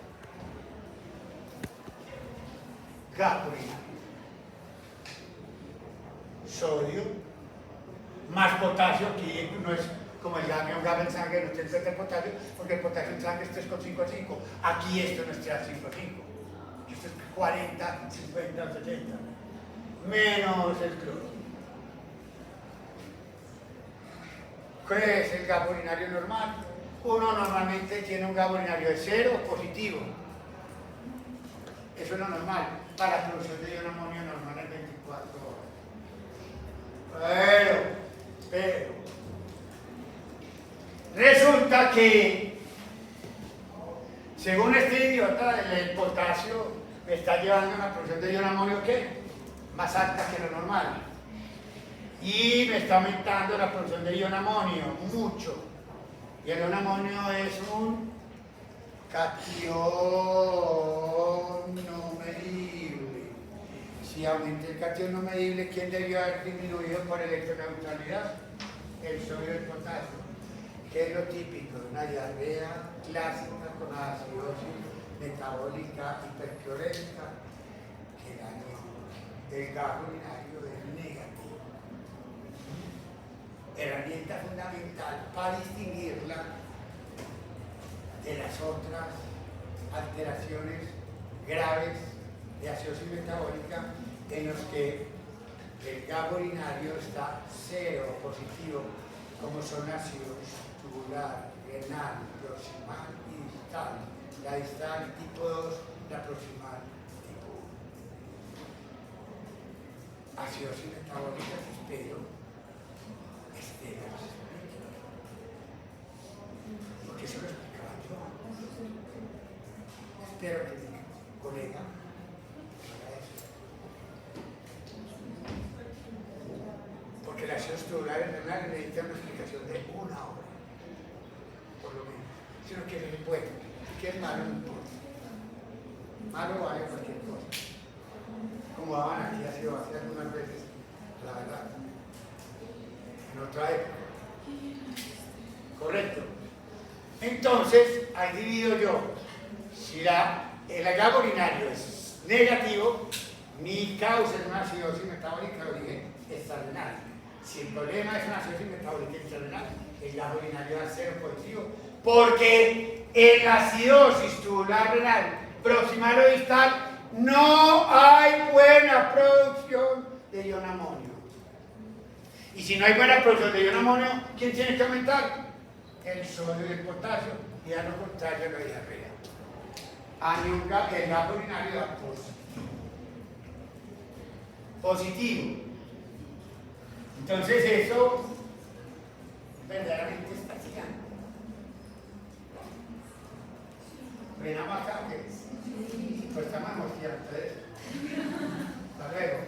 Gap urinario. Sodio más potasio, aquí no es como el gap en sangre, no te encuentra el potasio, porque el potasio en sangre es 3,5. Aquí esto no es 3,5. Esto es 40, 50, 70. Menos el cloro. ¿Qué es el GAP urinario normal? Uno normalmente tiene un GAP urinario de 0 positivo. Eso es lo normal. Para la producción de ion amonio normal es 24 horas. Pero resulta que, según este idiota, el potasio me está llevando a una producción de ion amonio ¿qué? Más alta que lo normal. Y me está aumentando la producción de ion amonio mucho. Y el ion amonio es un catión no medible. Si aumenta el catión no medible, ¿quién debió haber disminuido por electroneutralidad? El sodio del potasio, que es lo típico de una diarrea clásica con acidosis metabólica hiperclorémica, que daño el GAP urinario es negativo. Herramienta fundamental para distinguirla de las otras alteraciones graves de acidosis metabólica en los que el GAP urinario está 0 positivo, como son ácidos tubular, renal, proximal y distal. La distal tipo 2, la proximal tipo 1. Acidosis metabólica, espero porque eso lo explicaba yo. Espero que mi colega haga eso. Porque la acción tubular renal necesita una explicación de 1 hora, por lo menos. Si uno quiere, bueno, si quiere malo, no importa. Malo vale cualquier cosa. Como daban aquí hace algunas veces, la verdad, en otra época. Correcto. Entonces, ahí divido yo. Si el hallazgo urinario es negativo, mi causa es una acidosis metabólica de origen extrarenal. Si el problema es una acidosis metabólica extrarenal, el hallazgo urinario va a ser positivo. Porque en la acidosis tubular renal proximal o distal no hay buena producción de ion amonio. Y si no hay buena producción de ion amonio, ¿quién tiene que aumentar? El sodio y el potasio, y a lo contrario la diarrea. El gas urinario da positivo. Entonces eso verdaderamente está gigante. Ven a acá que pues estamos mostrando eso. Hasta luego.